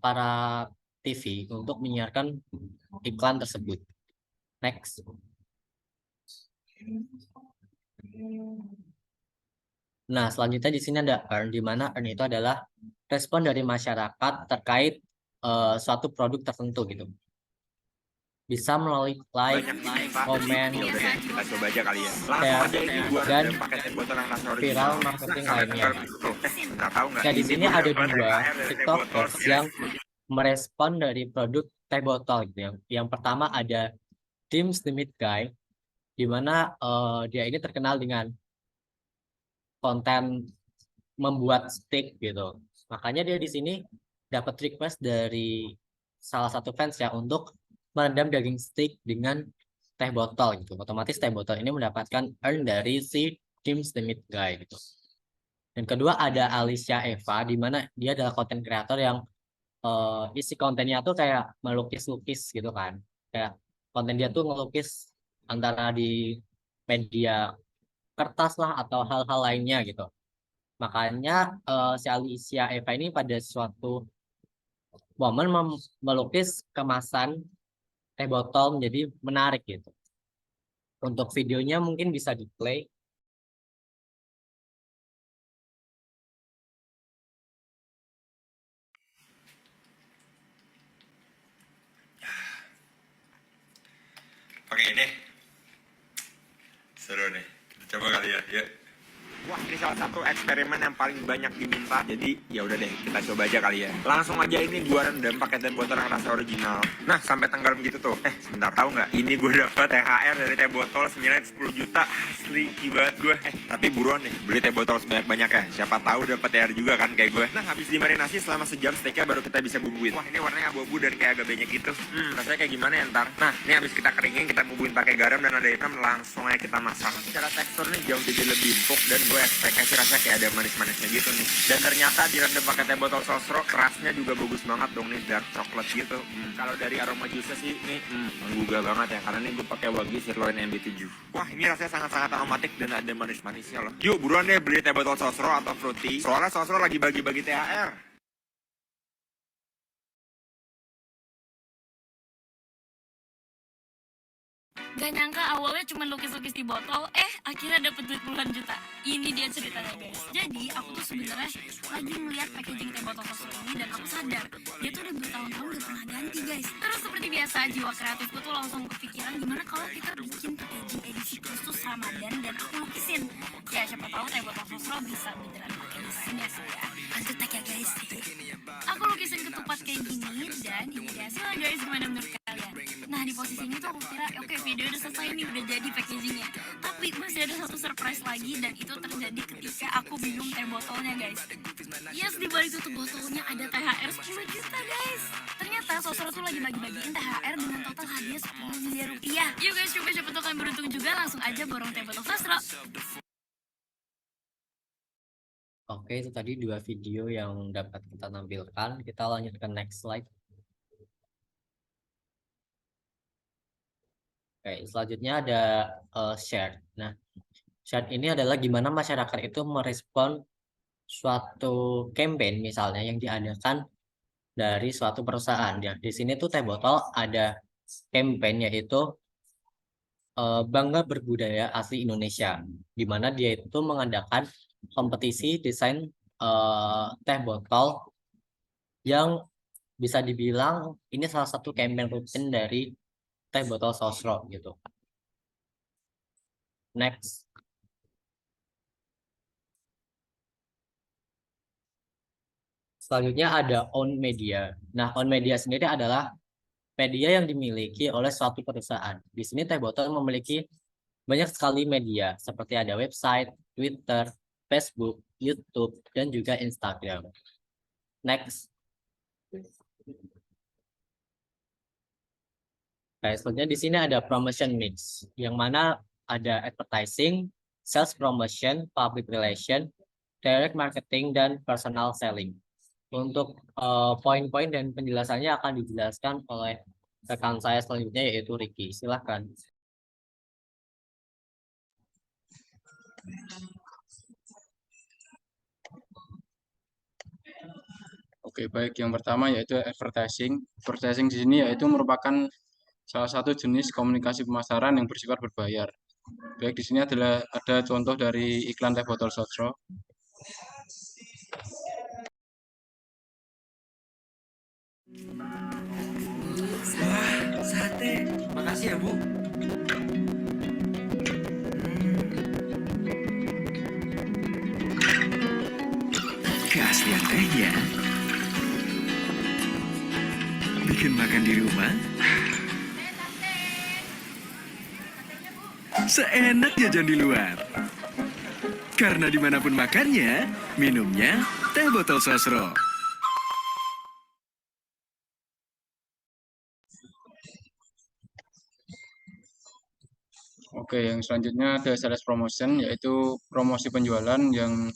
A: para TV untuk menyiarkan iklan tersebut. Next. Nah, selanjutnya di sini ada earn, di mana earn itu adalah respon dari masyarakat terkait suatu produk tertentu gitu. Bisa melalui like, komen,
G: Ya udah deh, kita coba aja kali ya. Langsung
A: share,
G: aja ini gua
A: dan
G: ada paket teh botol yang rasa
A: viral
G: original.
A: marketing
G: Sampai
A: lainnya.
G: tenggelam gitu tuh. Nggak tahu nggak?
A: Nah, di
G: Ini
A: sini
G: gua
A: ada
G: dapat
A: dua
G: THR dari teh botol
A: TikTokers
G: senilai
A: yang
G: 10 juta.
A: merespon dari produk teh botol gitu ya. Yang pertama ada James the Meat Guy, di mana dia ini terkenal dengan konten membuat steak gitu. Makanya dia di sini dapat request dari salah satu fans ya untuk merendam daging steak dengan teh botol gitu. Otomatis teh botol ini mendapatkan earn dari si James the Meat Guy gitu. Dan kedua ada Alicia Eva, di mana dia adalah konten kreator yang isi kontennya tuh kayak melukis-lukis gitu kan. Kayak konten dia tuh ngelukis antara di media kertas lah atau hal-hal lainnya gitu. Makanya si Alicia Eva ini pada suatu momen melukis kemasan teh botol menjadi menarik gitu. Untuk videonya mungkin bisa di play.
G: Oke ini seru nih. Kita coba kali ya. Yuk. Wah, ini salah satu eksperimen yang paling banyak diminta. Jadi ya udah deh, kita coba aja kali ya. Langsung aja ini gua rendam pakai teh botol yang rasa original. Nah, sampai tenggelam gitu tuh. Sebentar, tahu nggak? Ini gue dapat THR dari teh botol senilai 10 juta. Asli banget gue. Tapi buruan nih, beli teh botol sebanyak-banyaknya. Siapa tahu dapat THR juga kan kayak gue. Nah, habis dimarinasi selama sejam steaknya baru kita bisa bumbuin. Wah, ini warnanya abu-abu dan kayak agak banyak gitu. Rasanya kayak gimana ya ntar? Nah, ini habis kita keringin, kita bumbuin pakai garam dan ada hitam, langsung aja kita masak. Secara tekstur nih jauh jadi lebih empuk dan gue ekspektasi rasanya kayak ada manis-manisnya gitu nih. Dan ternyata direndam pakai teh botol sosro, kerasnya juga bagus banget dong nih, dark chocolate gitu. Kalau dari aroma jusnya sih nih menggugah banget ya, karena nih gue pakai Wagyu sirloin MB7. Wah, ini rasanya sangat-sangat aromatik dan ada manis-manisnya loh. Yuk buruan deh beli teh botol sosro atau fruity, soalnya sosro lagi bagi-bagi THR.
H: Gak nyangka awalnya cuma lukis-lukis di botol, akhirnya dapet duit puluhan juta. Ini dia ceritanya guys. Jadi aku tuh sebenarnya lagi melihat packaging teh botol sosro ini dan aku sadar dia tuh udah bertahun-tahun gak pernah ganti guys. Terus seperti biasa jiwa kreatifku tuh langsung kepikiran gimana kalau kita bikin packaging edisi khusus Ramadan dan aku lukisin. Ya siapa tahu teh botol sosro bisa beneran pakai desainnya sih ya. Lanjut tag ya guys. Aku lukisin ketupat kayak gini dan ini dia hasilnya guys, gimana menurut kalian? Nah di posisi ini tuh aku kira oke, video udah selesai nih, udah jadi packagingnya. Tapi masih ada satu surprise lagi dan itu terjadi ketika aku minum teh botolnya guys. Yes, di balik tutup botolnya ada THR 10 juta guys. Ternyata Sosro tuh lagi bagi-bagiin THR dengan total hadiah 10 miliar rupiah. Yuk guys, coba siapa tuh kalian beruntung juga, langsung aja borong teh botol Sosro.
A: Oke, itu tadi 2 video yang dapat kita tampilkan. Kita lanjut ke next slide. Oke, selanjutnya ada share. Nah, share ini adalah gimana masyarakat itu merespon suatu campaign misalnya yang diadakan dari suatu perusahaan. Ya, di sini tuh teh botol ada campaign yaitu Bangga Berbudaya Asli Indonesia, di mana dia itu mengadakan kompetisi desain teh botol yang bisa dibilang ini salah satu campaign rutin dari teh botol Sosro gitu. Next. Selanjutnya ada own media. Nah, own media sendiri adalah media yang dimiliki oleh suatu perusahaan. Di sini teh botol memiliki banyak sekali media, seperti ada website, Twitter, Facebook, YouTube, dan juga Instagram. Next. Oke, selanjutnya di sini ada promotion mix, yang mana ada advertising, sales promotion, public relation, direct marketing, dan personal selling. Untuk poin-poin dan penjelasannya akan dijelaskan oleh rekan saya selanjutnya, yaitu Ricky. Silahkan.
F: Oke, baik. Yang pertama yaitu advertising. Advertising di sini yaitu merupakan salah satu jenis komunikasi pemasaran yang bersifat berbayar. Baik, di sini ada contoh dari iklan teh botol Sosro.
I: Wah, sate. Makasih ya, Bu. Keaslian tehnya. Bikin makan di rumah. Seenak jajan di luar. Karena dimanapun makannya, minumnya teh botol Sosro.
F: Oke, yang selanjutnya ada sales promotion, yaitu promosi penjualan yang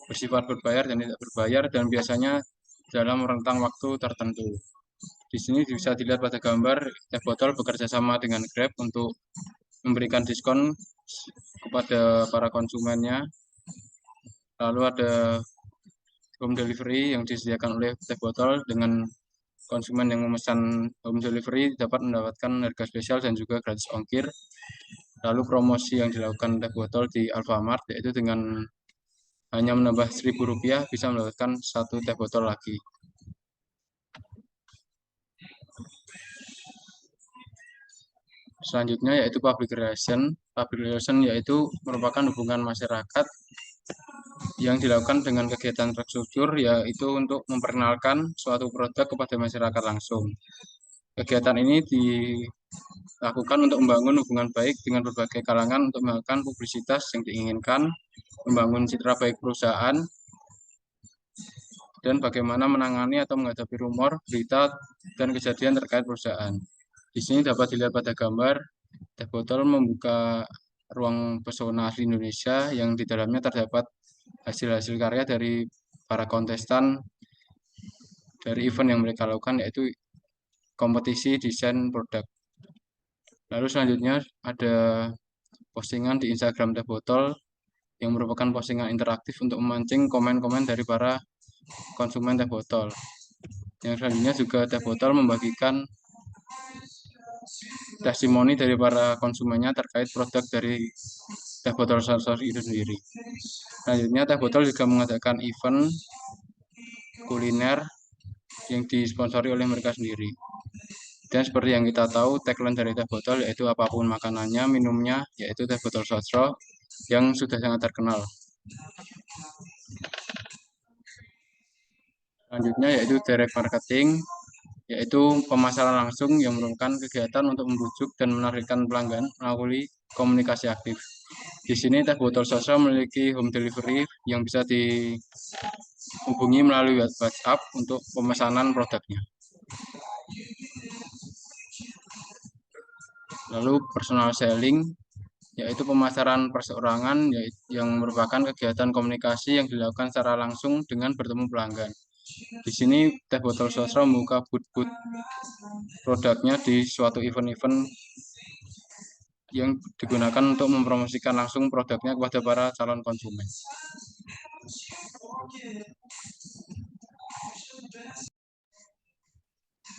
F: bersifat berbayar dan tidak berbayar dan biasanya dalam rentang waktu tertentu. Di sini bisa dilihat pada gambar teh botol bekerja sama dengan Grab untuk memberikan diskon kepada para konsumennya. Lalu ada home delivery yang disediakan oleh teh botol, dengan konsumen yang memesan home delivery dapat mendapatkan harga spesial dan juga gratis ongkir. Lalu promosi yang dilakukan teh botol di Alfamart, yaitu dengan hanya menambah Rp1.000 bisa mendapatkan 1 teh botol lagi. Selanjutnya yaitu public relation. Public relation yaitu merupakan hubungan masyarakat yang dilakukan dengan kegiatan terstruktur, yaitu untuk memperkenalkan suatu produk kepada masyarakat langsung. Kegiatan ini dilakukan untuk membangun hubungan baik dengan berbagai kalangan untuk melakukan publisitas yang diinginkan, membangun citra baik perusahaan, dan bagaimana menangani atau menghadapi rumor, berita, dan kejadian terkait perusahaan. Di sini dapat dilihat pada gambar, teh botol membuka ruang pesona asli Indonesia yang di dalamnya terdapat hasil-hasil karya dari para kontestan dari event yang mereka lakukan, yaitu kompetisi desain produk. Lalu selanjutnya ada postingan di Instagram teh botol yang merupakan postingan interaktif untuk memancing komen-komen dari para konsumen teh botol. Yang selanjutnya juga teh botol membagikan testimoni dari para konsumennya terkait produk dari Teh Botol Sauce itu sendiri. Selanjutnya, Teh Botol juga mengadakan event kuliner yang disponsori oleh mereka sendiri. Dan seperti yang kita tahu, tagline dari Teh Botol yaitu apapun makanannya, minumnya, yaitu Teh Botol Sosro yang sudah sangat terkenal. Selanjutnya yaitu direct marketing, yaitu pemasaran langsung yang merupakan kegiatan untuk membujuk dan menarikkan pelanggan melalui komunikasi aktif. Di sini Teh Botol Sosro memiliki home delivery yang bisa dihubungi melalui WhatsApp untuk pemesanan produknya. Lalu personal selling, yaitu pemasaran perseorangan yang merupakan kegiatan komunikasi yang dilakukan secara langsung dengan bertemu pelanggan. Di sini Teh Botol Sosro membuka booth-booth produknya di suatu event-event yang digunakan untuk mempromosikan langsung produknya kepada para calon konsumen.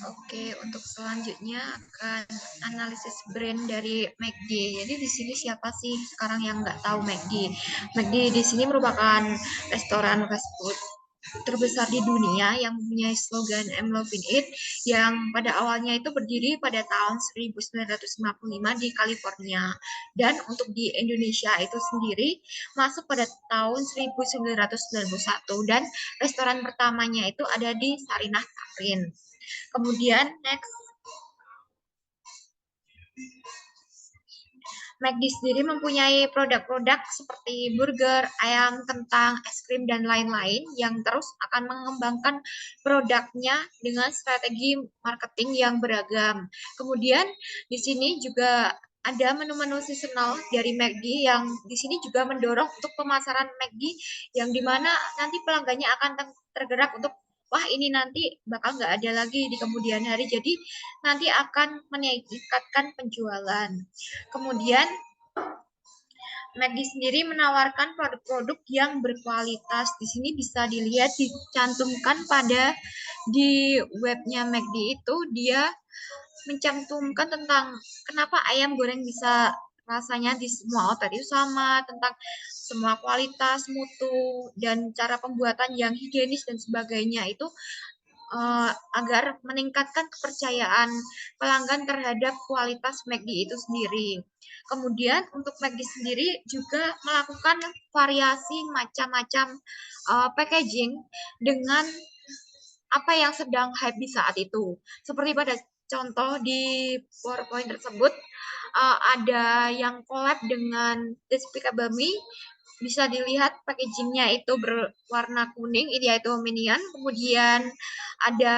E: Oke, untuk selanjutnya akan analisis brand dari McD. Jadi di sini siapa sih sekarang yang nggak tahu McD? McD di sini merupakan restoran fast food terbesar di dunia yang mempunyai slogan I'm Loving It yang pada awalnya itu berdiri pada tahun 1955 di California. Dan untuk di Indonesia itu sendiri masuk pada tahun 1991 dan restoran pertamanya itu ada di Sarinah Tamrin. Kemudian next, McD sendiri mempunyai produk-produk seperti burger, ayam, kentang, es krim, dan lain-lain yang terus akan mengembangkan produknya dengan strategi marketing yang beragam. Kemudian di sini juga ada menu-menu seasonal dari McD yang di sini juga mendorong untuk pemasaran McD yang dimana nanti pelanggannya akan tergerak untuk wah ini nanti bakal nggak ada lagi di kemudian hari, jadi nanti akan meningkatkan penjualan. Kemudian McD sendiri menawarkan produk-produk yang berkualitas. Di sini bisa dilihat dicantumkan di webnya McD itu dia mencantumkan tentang kenapa ayam goreng bisa rasanya di semua outlet itu sama, tentang semua kualitas, mutu, dan cara pembuatan yang higienis dan sebagainya itu agar meningkatkan kepercayaan pelanggan terhadap kualitas McD itu sendiri. Kemudian untuk McD sendiri juga melakukan variasi macam-macam packaging dengan apa yang sedang hype di saat itu. Seperti pada contoh di PowerPoint tersebut, ada yang collab dengan Despicable Me. Bisa dilihat packagingnya itu berwarna kuning, yaitu Minion. Kemudian ada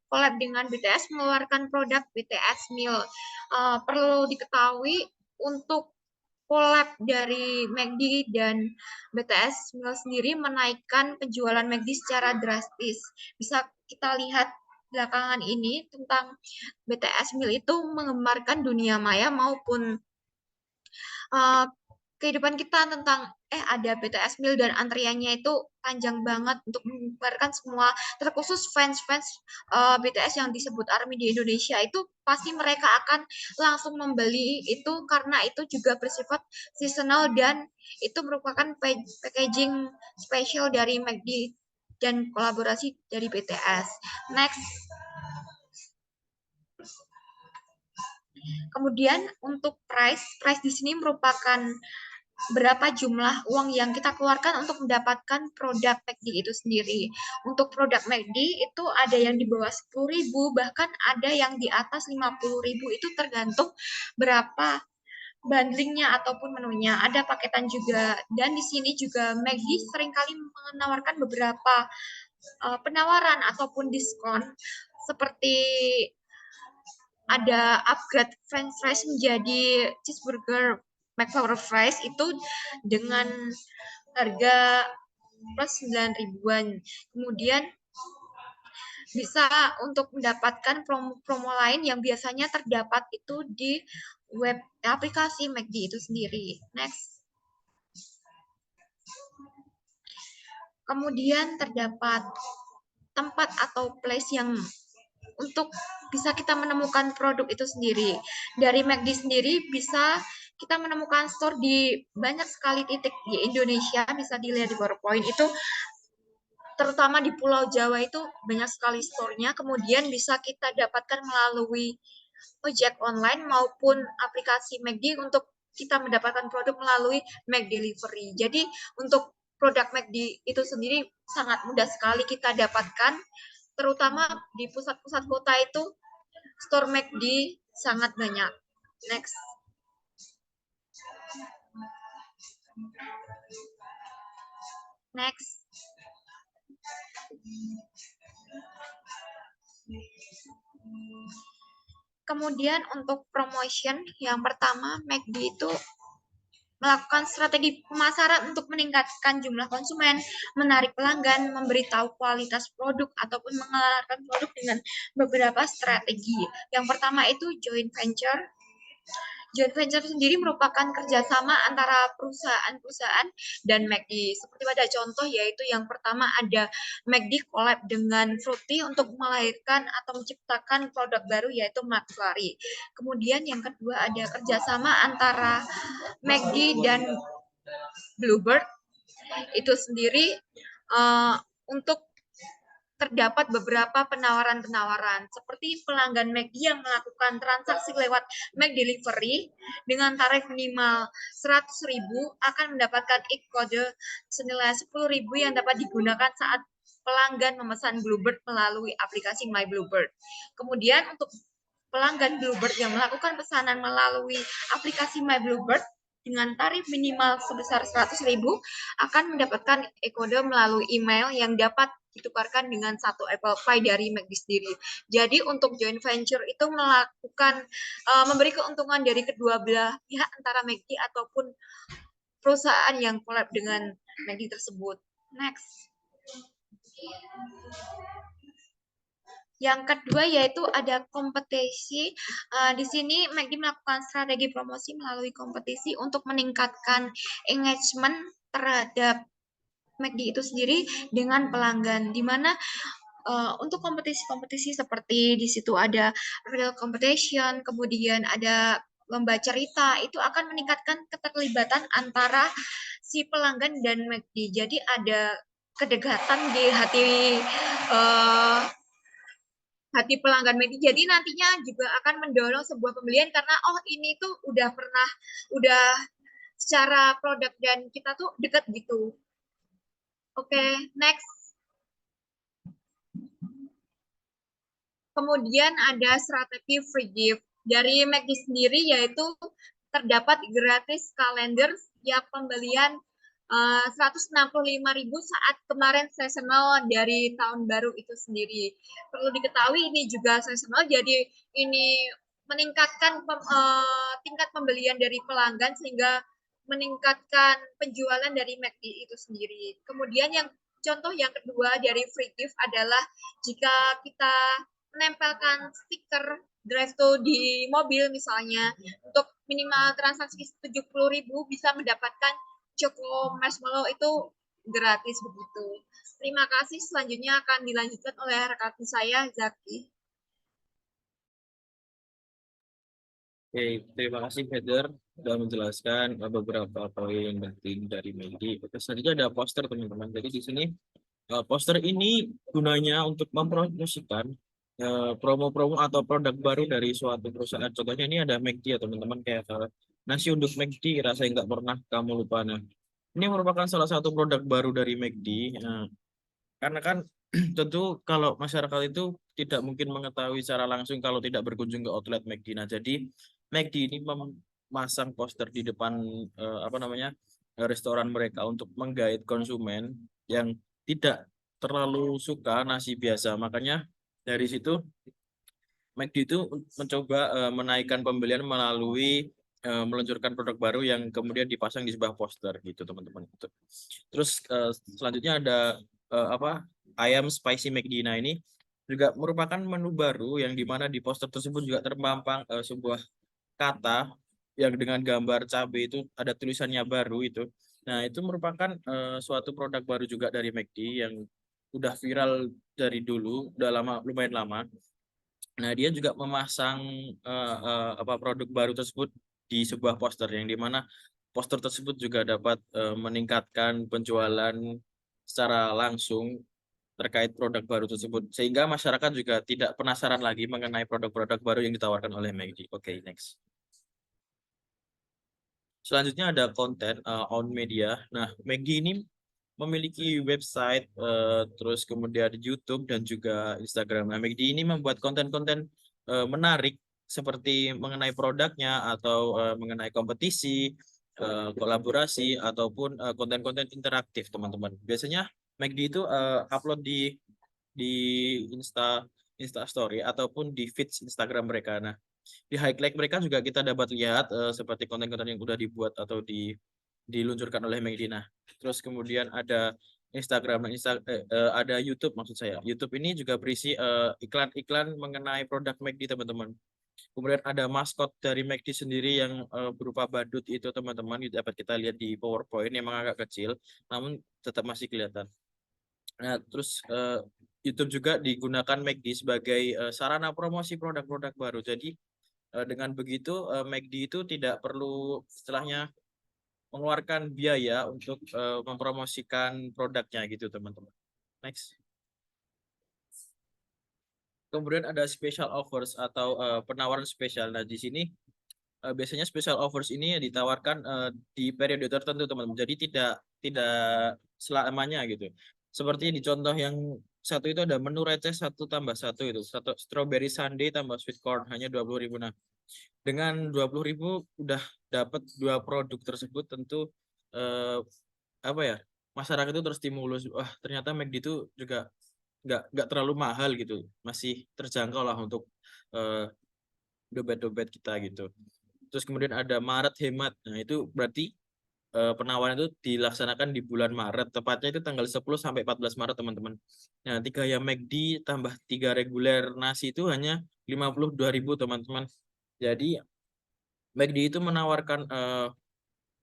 E: collab dengan BTS mengeluarkan produk BTS Meal. Perlu diketahui untuk collab dari McD dan BTS Meal sendiri menaikkan penjualan McD secara drastis. Bisa kita lihat belakangan ini tentang BTS Meal itu menggemarkan dunia maya maupun kehidupan kita tentang ada BTS Meal dan antriannya itu panjang banget untuk mengubarkan semua, terkhusus fans-fans BTS yang disebut ARMY di Indonesia itu pasti mereka akan langsung membeli itu karena itu juga bersifat seasonal dan itu merupakan packaging spesial dari McD dan kolaborasi dari BTS. Next. Kemudian untuk price di sini merupakan berapa jumlah uang yang kita keluarkan untuk mendapatkan produk McD itu sendiri. Untuk produk McD itu ada yang di bawah 10.000, bahkan ada yang di atas 50.000, itu tergantung berapa bundlingnya ataupun menunya. Ada paketan juga, dan di sini juga McD seringkali menawarkan beberapa penawaran ataupun diskon, seperti ada upgrade french fries menjadi cheeseburger McFlurry fries itu dengan harga plus 9 ribuan. Kemudian bisa untuk mendapatkan promo-promo lain yang biasanya terdapat itu di web aplikasi McD itu sendiri. Next. Kemudian terdapat tempat atau place yang untuk bisa kita menemukan produk itu sendiri. Dari McD sendiri bisa kita menemukan store di banyak sekali titik di Indonesia, bisa dilihat di PowerPoint itu, terutama di Pulau Jawa itu banyak sekali store-nya, kemudian bisa kita dapatkan melalui ojek online maupun aplikasi McD untuk kita mendapatkan produk melalui McDelivery. Jadi untuk produk McD itu sendiri sangat mudah sekali kita dapatkan, terutama di pusat-pusat kota itu store McD sangat banyak. Next. Next. Kemudian untuk promotion, yang pertama McD itu melakukan strategi pemasaran untuk meningkatkan jumlah konsumen, menarik pelanggan, memberitahu kualitas produk, ataupun mengeluarkan produk dengan beberapa strategi. Yang pertama itu joint venture. Joint venture sendiri merupakan kerjasama antara perusahaan-perusahaan dan McD. Seperti pada contoh yaitu yang pertama ada McD collab dengan Fruity untuk melahirkan atau menciptakan produk baru yaitu McFlurry. Kemudian yang kedua ada kerjasama antara McD dan Bluebird. Itu sendiri untuk terdapat beberapa penawaran-penawaran seperti pelanggan McD yang melakukan transaksi lewat McDelivery dengan tarif minimal 100.000 akan mendapatkan e-kode senilai 10.000 yang dapat digunakan saat pelanggan memesan Bluebird melalui aplikasi My Bluebird. Kemudian untuk pelanggan Bluebird yang melakukan pesanan melalui aplikasi My Bluebird dengan tarif minimal sebesar 100.000 akan mendapatkan e-kode melalui email yang dapat ditukarkan dengan satu Apple Pie dari McD sendiri. Jadi untuk joint venture itu melakukan memberi keuntungan dari kedua belah pihak antara McD ataupun perusahaan yang collab dengan McD tersebut. Next. Yang kedua yaitu ada kompetisi. Di sini McD melakukan strategi promosi melalui kompetisi untuk meningkatkan engagement terhadap McD itu sendiri dengan pelanggan, di mana untuk kompetisi-kompetisi seperti di situ ada real competition, kemudian ada lomba cerita, itu akan meningkatkan keterlibatan antara si pelanggan dan McD. Jadi ada kedekatan di hati pelanggan McD. Jadi nantinya juga akan mendorong sebuah pembelian karena oh ini tuh udah secara produk dan kita tuh dekat gitu. Oke, next. Kemudian ada strategi free gift. Dari McD sendiri yaitu terdapat gratis kalender yang pembelian 165.000 saat kemarin seasonal dari tahun baru itu sendiri. Perlu diketahui ini juga seasonal, jadi ini meningkatkan tingkat pembelian dari pelanggan sehingga meningkatkan penjualan dari McD itu sendiri. Kemudian contoh yang kedua dari free gift adalah jika kita menempelkan stiker drive-thru di mobil misalnya, untuk minimal transaksi 70.000 bisa mendapatkan Choco Marshmallow itu gratis begitu. Terima kasih. Selanjutnya akan dilanjutkan oleh rekan saya, Zaki.
B: Oke, terima kasih Heather sudah menjelaskan beberapa poin penting dari McD. Oke, selanjutnya ada poster teman-teman. Jadi di sini poster ini gunanya untuk mempromosikan promo-promo atau produk baru dari suatu perusahaan. Contohnya ini ada McD ya teman-teman, kayak nasi uduk McD rasa yang nggak pernah kamu lupa. Nah, ini merupakan salah satu produk baru dari McD. Karena kan tentu kalau masyarakat itu tidak mungkin mengetahui secara langsung kalau tidak berkunjung ke outlet McD. Nah, jadi McD ini memasang poster di depan restoran mereka untuk menggait konsumen yang tidak terlalu suka nasi biasa. Makanya dari situ McD itu mencoba menaikkan pembelian melalui meluncurkan produk baru yang kemudian dipasang di sebuah poster gitu teman-teman. Terus selanjutnya ada ayam spicy McD. Nah, ini juga merupakan menu baru yang dimana di poster tersebut juga terpampang sebuah kata yang dengan gambar cabai itu ada tulisannya baru itu. Nah, itu merupakan suatu produk baru juga dari McD yang udah viral dari dulu, udah lumayan lama. Nah, dia juga memasang produk baru tersebut di sebuah poster yang dimana poster tersebut juga dapat meningkatkan penjualan secara langsung terkait produk baru tersebut, sehingga masyarakat juga tidak penasaran lagi mengenai produk-produk baru yang ditawarkan oleh McD. Oke, next. Selanjutnya ada konten on media. Nah, McD ini memiliki website, terus kemudian YouTube dan juga Instagram. Nah, McD ini membuat konten-konten menarik seperti mengenai produknya atau mengenai kompetisi, kolaborasi ataupun konten-konten interaktif, teman-teman. Biasanya McD itu upload di Insta Story ataupun di feeds Instagram mereka. Nah, di highlight mereka juga kita dapat lihat seperti konten-konten yang sudah dibuat atau diluncurkan oleh Medina. Terus kemudian ada Instagram, ada YouTube maksud saya. YouTube ini juga berisi iklan-iklan mengenai produk McD, teman-teman. Kemudian ada maskot dari McD sendiri yang berupa badut itu, teman-teman, dapat kita lihat di PowerPoint, memang agak kecil, namun tetap masih kelihatan. Nah, terus YouTube juga digunakan McD sebagai sarana promosi produk-produk baru. Jadi dengan begitu McD itu tidak perlu istilahnya mengeluarkan biaya untuk mempromosikan produknya gitu, teman-teman. Next. Kemudian ada special offers atau penawaran spesial. Nah, di sini biasanya special offers ini ditawarkan di periode tertentu, teman-teman. Jadi tidak selamanya gitu. Seperti di contoh yang satu itu ada menu receh 1 tambah 1 itu. Strawberry sundae tambah sweet corn hanya 20.000. Nah, dengan 20.000 udah dapat 2 produk tersebut, tentu masyarakat itu terstimulus. Wah, ternyata McD itu juga nggak terlalu mahal gitu, masih terjangkau lah untuk dompet-dompet kita gitu. Terus kemudian ada Maret hemat. Nah, itu berarti penawaran itu dilaksanakan di bulan Maret, tepatnya itu tanggal 10 sampai 14 Maret, teman-teman. Nah, 3 ayam McD tambah 3 reguler nasi itu hanya 52.000, teman-teman. Jadi McD itu menawarkan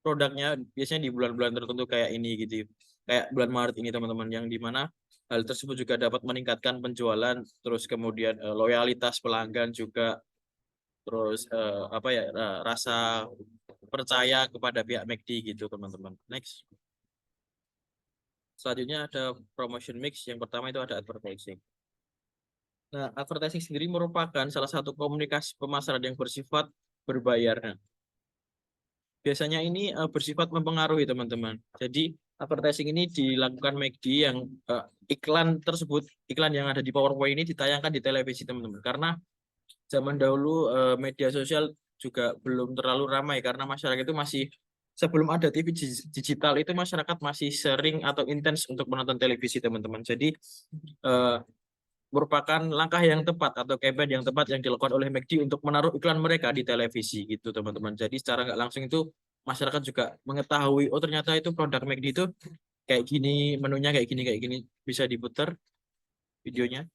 B: produknya biasanya di bulan-bulan tertentu kayak ini gitu. Kayak bulan Maret ini, teman-teman, yang dimana hal tersebut juga dapat meningkatkan penjualan, terus kemudian loyalitas pelanggan juga, terus rasa percaya kepada pihak McD gitu, teman-teman. Next. Selanjutnya ada promotion mix. Yang pertama itu ada advertising. Nah, advertising sendiri merupakan salah satu komunikasi pemasaran yang bersifat berbayar. Nah, biasanya ini bersifat mempengaruhi, teman-teman. Jadi advertising ini dilakukan McD yang iklan tersebut, iklan yang ada di PowerPoint ini ditayangkan di televisi, teman-teman. Karena zaman dahulu media sosial juga belum terlalu ramai, karena masyarakat itu masih, sebelum ada TV digital itu masyarakat masih sering atau intens untuk menonton televisi, teman-teman. Jadi merupakan langkah yang tepat atau campaign yang tepat yang dilakukan oleh McD untuk menaruh iklan mereka di televisi gitu, teman-teman. Jadi secara nggak langsung itu masyarakat juga mengetahui, oh ternyata itu produk McD itu kayak gini, menunya kayak gini. Bisa diputar videonya.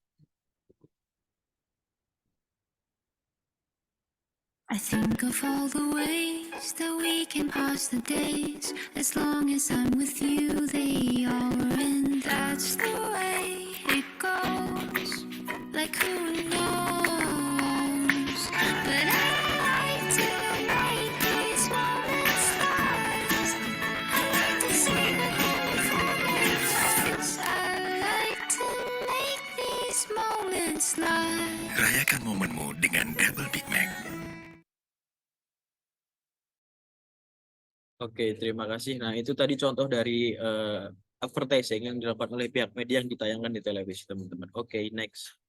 J: I think of all the ways that we can pass the days. As long as I'm with you, they are, and that's the way it goes. Like who knows? But I like to make these moments last. I like to see the moments. I like to make these moments last.
I: Rayakan momenmu dengan Double Big Mac.
B: Oke, terima kasih. Nah, itu tadi contoh dari advertising yang dilakukan oleh pihak media yang ditayangkan di televisi, teman-teman. Oke, next.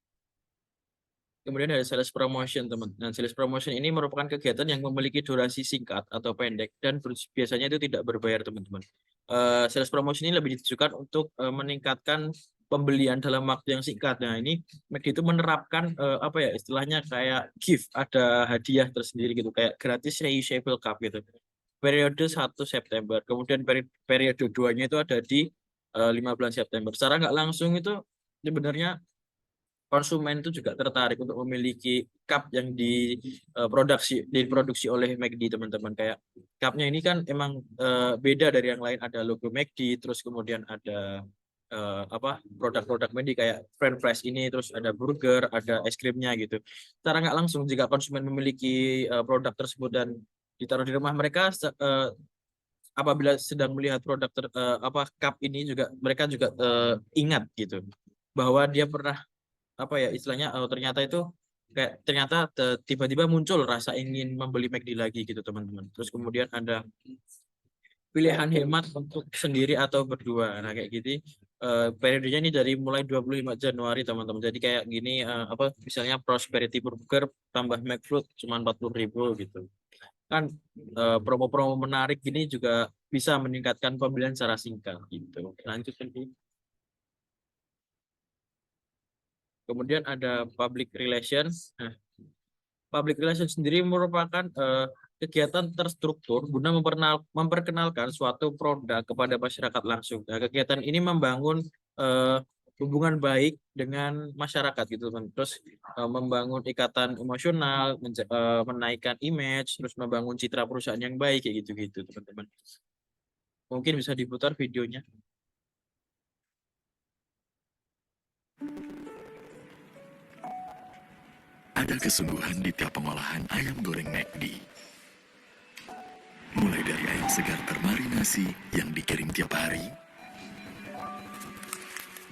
B: Kemudian ada sales promotion, teman. Nah, sales promotion ini merupakan kegiatan yang memiliki durasi singkat atau pendek dan biasanya itu tidak berbayar, teman-teman. Sales promotion ini lebih ditujukan untuk meningkatkan pembelian dalam waktu yang singkat. Nah, ini McD itu menerapkan istilahnya kayak gift, ada hadiah tersendiri gitu, kayak gratis reusable cup gitu. Periode 1 September, kemudian periode 2-nya itu ada di 15 September. Secara nggak langsung itu sebenarnya konsumen itu juga tertarik untuk memiliki cup yang diproduksi oleh McD, teman-teman. Kayak cupnya ini kan emang beda dari yang lain, ada logo McD, terus kemudian ada produk-produk McD kayak French fries ini, terus ada burger, ada es krimnya gitu. Secara nggak langsung jika konsumen memiliki produk tersebut dan ditaruh di rumah mereka, apabila sedang melihat produk cup ini juga mereka juga ingat gitu bahwa dia pernah istilahnya ternyata itu kayak ternyata tiba-tiba muncul rasa ingin membeli McD lagi gitu teman-teman. Terus kemudian ada pilihan hemat untuk sendiri atau berdua. Nah kayak gini periodenya ini dari mulai 25 Januari teman-teman. Jadi kayak gini misalnya Prosperity Burger tambah McFruit cuma 40.000 gitu. Kan promo-promo menarik gini juga bisa meningkatkan pembelian secara singkat gitu. Lanjut lagi. Kemudian ada public relations. Nah, public relations sendiri merupakan kegiatan terstruktur guna memperkenalkan suatu produk kepada masyarakat langsung. Nah, kegiatan ini membangun hubungan baik dengan masyarakat gitu kan. Terus membangun ikatan emosional, menaikkan image, terus membangun citra perusahaan yang baik kayak gitu-gitu teman-teman. Mungkin bisa diputar videonya.
I: Ada kesungguhan di tiap pengolahan ayam goreng McD. Mulai dari ayam segar termarinasi yang dikirim tiap hari,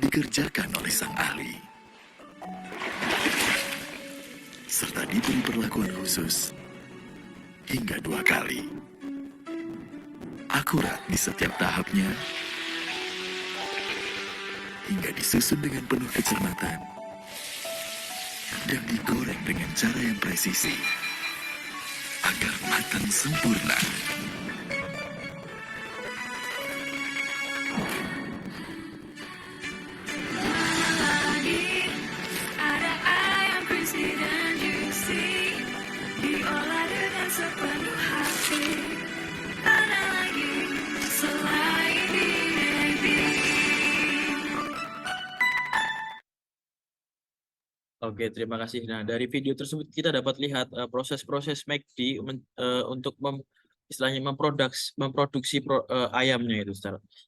I: dikerjakan oleh sang ahli, serta diberi perlakuan khusus hingga 2 kali. Akurat di setiap tahapnya, hingga disusun dengan penuh kecermatan, dan digoreng dengan cara yang presisi agar matang sempurna.
J: Ada ayam crispy dan juicy, diolah dengan sepenuh hati. Ada lagi selain di McD.
B: Oke, terima kasih. Nah, dari video tersebut kita dapat lihat proses-proses McD untuk istilahnya memproduksi ayamnya itu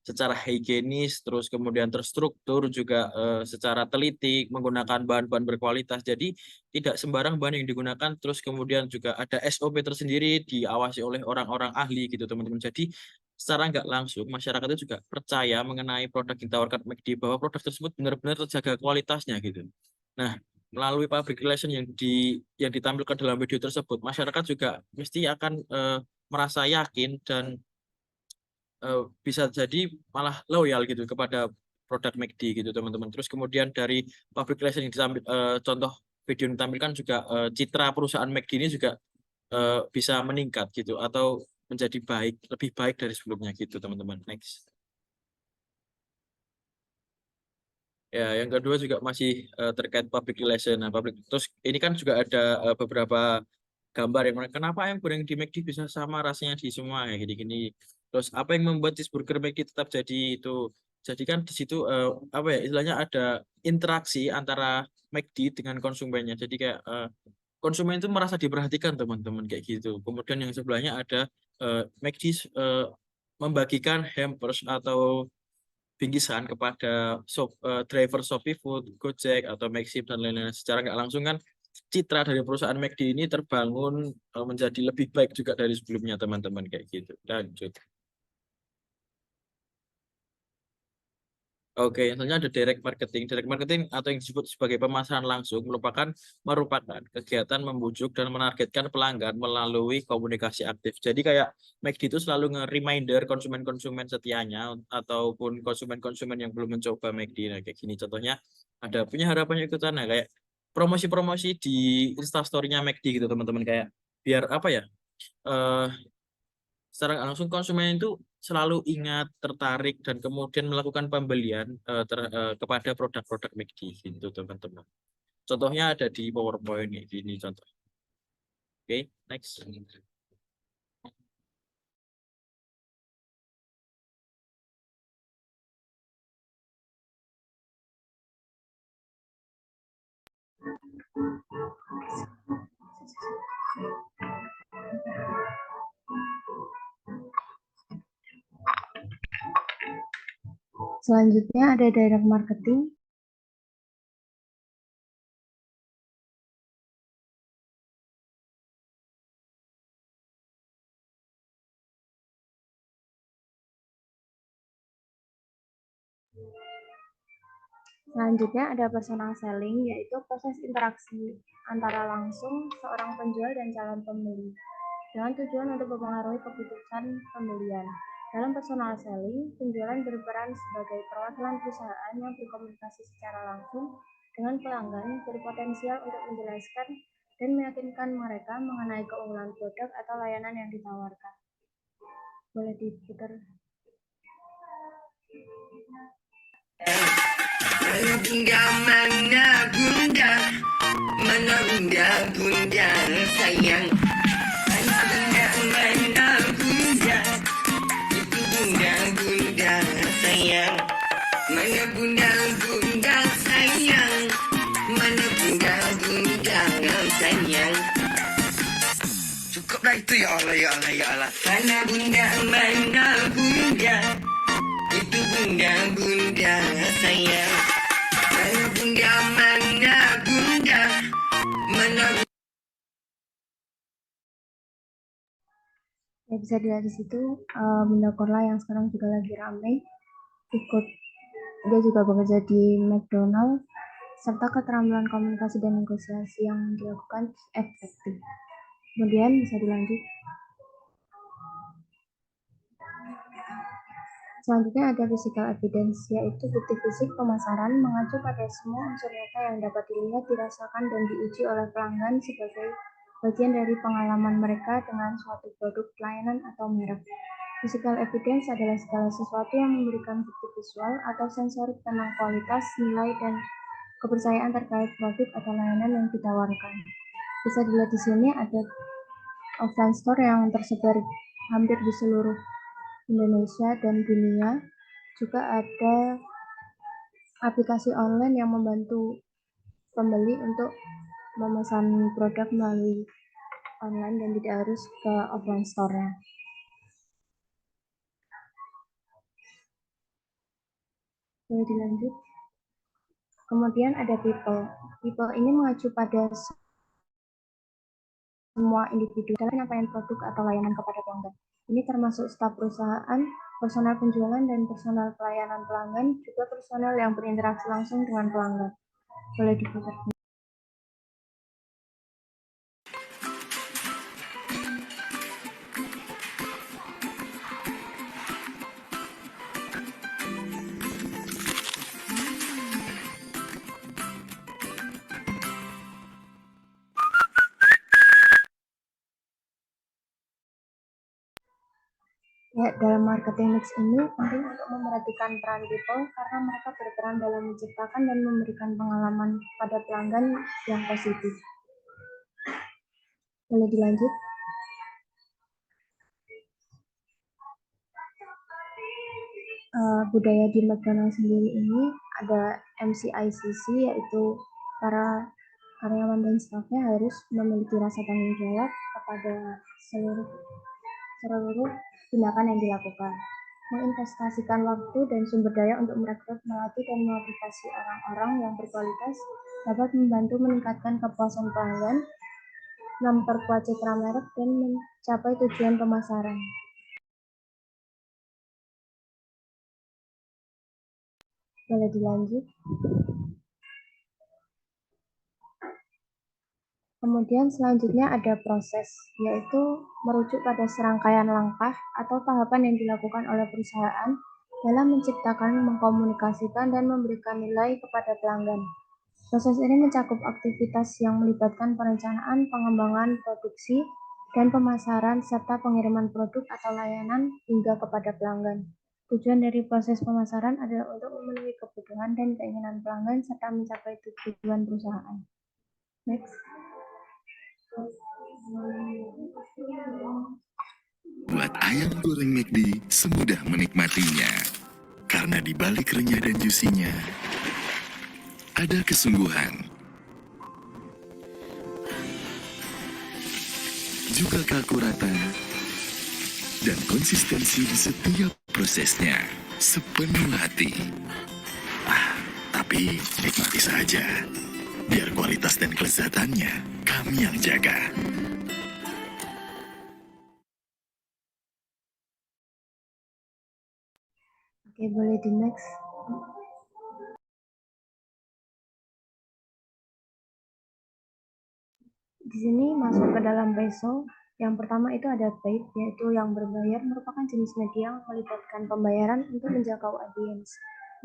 B: secara higienis, terus kemudian terstruktur juga secara teliti menggunakan bahan-bahan berkualitas. Jadi tidak sembarang bahan yang digunakan, terus kemudian juga ada SOP tersendiri diawasi oleh orang-orang ahli gitu teman-teman. Jadi secara nggak langsung masyarakat itu juga percaya mengenai produk yang ditawarkan McD bahwa produk tersebut benar-benar terjaga kualitasnya gitu. Nah, melalui public relation yang ditampilkan dalam video tersebut, masyarakat juga mesti akan merasa yakin dan bisa jadi malah loyal gitu kepada produk McD gitu teman-teman. Terus kemudian dari public relation yang ditampil, contoh video yang ditampilkan juga citra perusahaan McD ini juga bisa meningkat gitu atau menjadi lebih baik dari sebelumnya gitu teman-teman. Next. Ya, yang kedua juga masih terkait public relation. Nah, terus ini kan juga ada beberapa gambar yang kenapa ayam goreng di McD bisa sama rasanya di semua ya gini-gini. Terus apa yang membuat cheeseburger McD tetap jadi itu? Jadi kan di situ istilahnya ada interaksi antara McD dengan konsumennya. Jadi kayak konsumen itu merasa diperhatikan teman-teman kayak gitu. Kemudian yang sebelahnya ada McD membagikan hampers atau bingkisan kepada driver Shopee Food, Gojek atau Maxim dan lain-lain. Secara nggak langsung kan citra dari perusahaan McD ini terbangun menjadi lebih baik juga dari sebelumnya teman-teman kayak gitu. Lanjut. Oke, selanjutnya ada direct marketing. Direct marketing atau yang disebut sebagai pemasaran langsung merupakan kegiatan membujuk dan menargetkan pelanggan melalui komunikasi aktif. Jadi kayak McD itu selalu nge-reminder konsumen-konsumen setianya ataupun konsumen-konsumen yang belum mencoba McD. Nah, kayak gini contohnya ada punya harapan ikutan nah kayak promosi-promosi di Instastory-nya McD gitu teman-teman kayak biar secara nggak langsung konsumen itu selalu ingat, tertarik, dan kemudian melakukan pembelian kepada produk-produk McD gitu teman-teman. Contohnya ada di PowerPoint ini contoh. Oke, next.
C: Selanjutnya ada direct marketing. Selanjutnya ada personal selling, yaitu proses interaksi antara langsung seorang penjual dan calon pembeli, dengan tujuan untuk mempengaruhi keputusan pembelian. Dalam personal selling, penjualan berperan sebagai perwakilan perusahaan yang berkomunikasi secara langsung dengan pelanggan, berpotensial untuk menjelaskan dan meyakinkan mereka mengenai keunggulan produk atau layanan yang ditawarkan. Boleh diputar.
K: Mana bunda sayang, mana bunda, itu bunda sayang, mana bunda sayang, mana bunda sayang. Cukuplah itu, ya Allah, ya Allah, ya Allah. Mana bunda, itu bunda sayang.
C: Ya, bisa dilihat di situ, Bunda Korla yang sekarang juga lagi ramai dia juga bekerja di McDonald, serta keterampilan komunikasi dan negosiasi yang dilakukan efektif. Kemudian bisa dilanjut. Selanjutnya ada physical evidence, yaitu bukti fisik pemasaran mengacu pada semua unsur nyata yang dapat dilihat, dirasakan, dan diuji oleh pelanggan sebagai bagian dari pengalaman mereka dengan suatu produk, pelayanan, atau merek. Physical evidence adalah segala sesuatu yang memberikan bukti visual atau sensorik tentang kualitas, nilai, dan kepercayaan terkait produk atau layanan yang ditawarkan. Bisa dilihat di sini ada offline store yang tersebar hampir di seluruh Indonesia dan dunia. Juga ada aplikasi online yang membantu pembeli untuk memesan produk melalui online dan tidak harus ke offline store-nya. Boleh dilanjut. Kemudian ada people. People ini mengacu pada semua individu dalam penyampaian produk atau layanan kepada pelanggan. Ini termasuk staf perusahaan, personal penjualan, dan personal pelayanan pelanggan, juga personal yang berinteraksi langsung dengan pelanggan. Boleh diputar. Ya, dalam marketing mix ini penting untuk memperhatikan peran people karena mereka berperan dalam menciptakan dan memberikan pengalaman pada pelanggan yang positif. Boleh dilanjut? Budaya di McDonald sendiri ini ada MCICC, yaitu para karyawan dan stafnya harus memiliki rasa tanggung jawab kepada seluruh tindakan yang dilakukan, menginvestasikan waktu dan sumber daya untuk merekrut, melatih, dan memotivasi orang-orang yang berkualitas dapat membantu meningkatkan kepuasan pelanggan, memperkuat citra merek, dan mencapai tujuan pemasaran. Boleh dilanjut. Kemudian selanjutnya ada proses, yaitu merujuk pada serangkaian langkah atau tahapan yang dilakukan oleh perusahaan dalam menciptakan, mengkomunikasikan, dan memberikan nilai kepada pelanggan. Proses ini mencakup aktivitas yang melibatkan perencanaan, pengembangan, produksi, dan pemasaran, serta pengiriman produk atau layanan hingga kepada pelanggan. Tujuan dari proses pemasaran adalah untuk memenuhi kebutuhan dan keinginan pelanggan serta mencapai tujuan perusahaan. Next.
I: Buat ayam goreng McD semudah menikmatinya. Karena di balik renyah dan jusinya ada kesungguhan. Juga keakuratan dan konsistensi di setiap prosesnya. sepenuh hati. Tapi nikmati saja, biar kualitas dan kelezatannya kami yang jaga.
C: Oke, boleh di next. Di sini masuk ke dalam peso. Yang pertama itu ada paid, yaitu yang berbayar, merupakan jenis media yang melibatkan pembayaran untuk menjangkau audiens.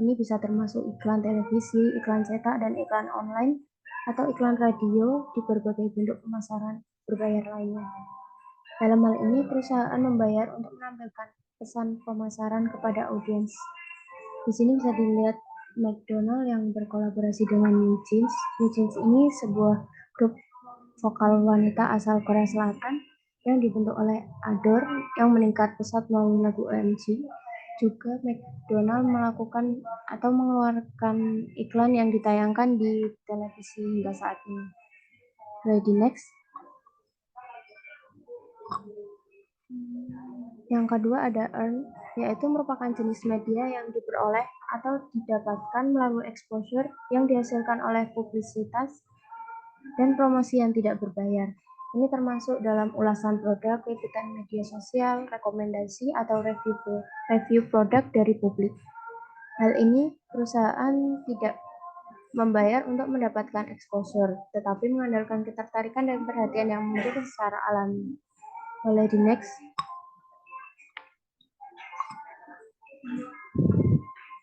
C: Ini bisa termasuk iklan televisi, iklan cetak, dan iklan online, atau iklan radio di berbagai bentuk pemasaran berbayar lainnya. Dalam hal ini, perusahaan membayar untuk menampilkan pesan pemasaran kepada audiens. Di sini bisa dilihat McDonald yang berkolaborasi dengan New Jeans. New Jeans ini sebuah grup vokal wanita asal Korea Selatan yang dibentuk oleh Adore yang meningkat pesat melalui lagu OMG. Juga McDonald melakukan atau mengeluarkan iklan yang ditayangkan di televisi hingga saat ini. Ready next. Yang kedua ada earn, yaitu merupakan jenis media yang diperoleh atau didapatkan melalui exposure yang dihasilkan oleh publisitas dan promosi yang tidak berbayar. Ini termasuk dalam ulasan produk, liputan media sosial, rekomendasi, atau review produk dari publik. Hal ini perusahaan tidak membayar untuk mendapatkan exposure, tetapi mengandalkan ketertarikan dan perhatian yang muncul secara alami. Boleh di next.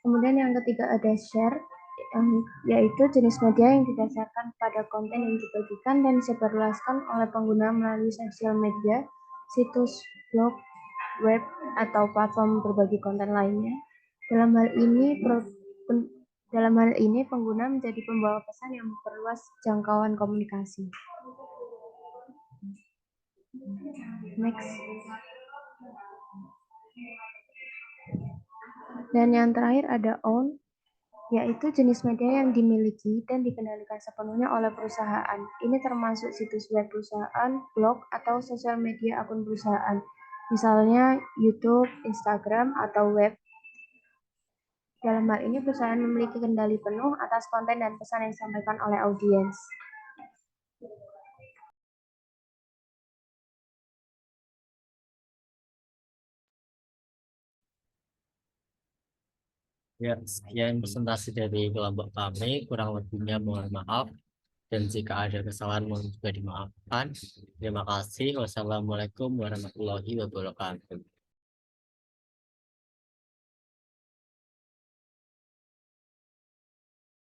C: Kemudian yang ketiga ada share, yaitu jenis media yang didasarkan pada konten yang dibagikan dan disebarluaskan oleh pengguna melalui sosial media, situs blog, web, atau platform berbagi konten lainnya. Dalam hal ini pengguna menjadi pembawa pesan yang memperluas jangkauan komunikasi. Next. Dan yang terakhir ada own, yaitu jenis media yang dimiliki dan dikendalikan sepenuhnya oleh perusahaan. Ini termasuk situs web perusahaan, blog, atau sosial media akun perusahaan, misalnya YouTube, Instagram, atau web. Dalam hal ini, perusahaan memiliki kendali penuh atas konten dan pesan yang disampaikan oleh audiens.
A: Ya, sekian presentasi dari kelompok kami. Kurang lebihnya mohon maaf. Dan jika ada kesalahan mohon juga dimaafkan. Terima kasih. Wassalamualaikum warahmatullahi wabarakatuh.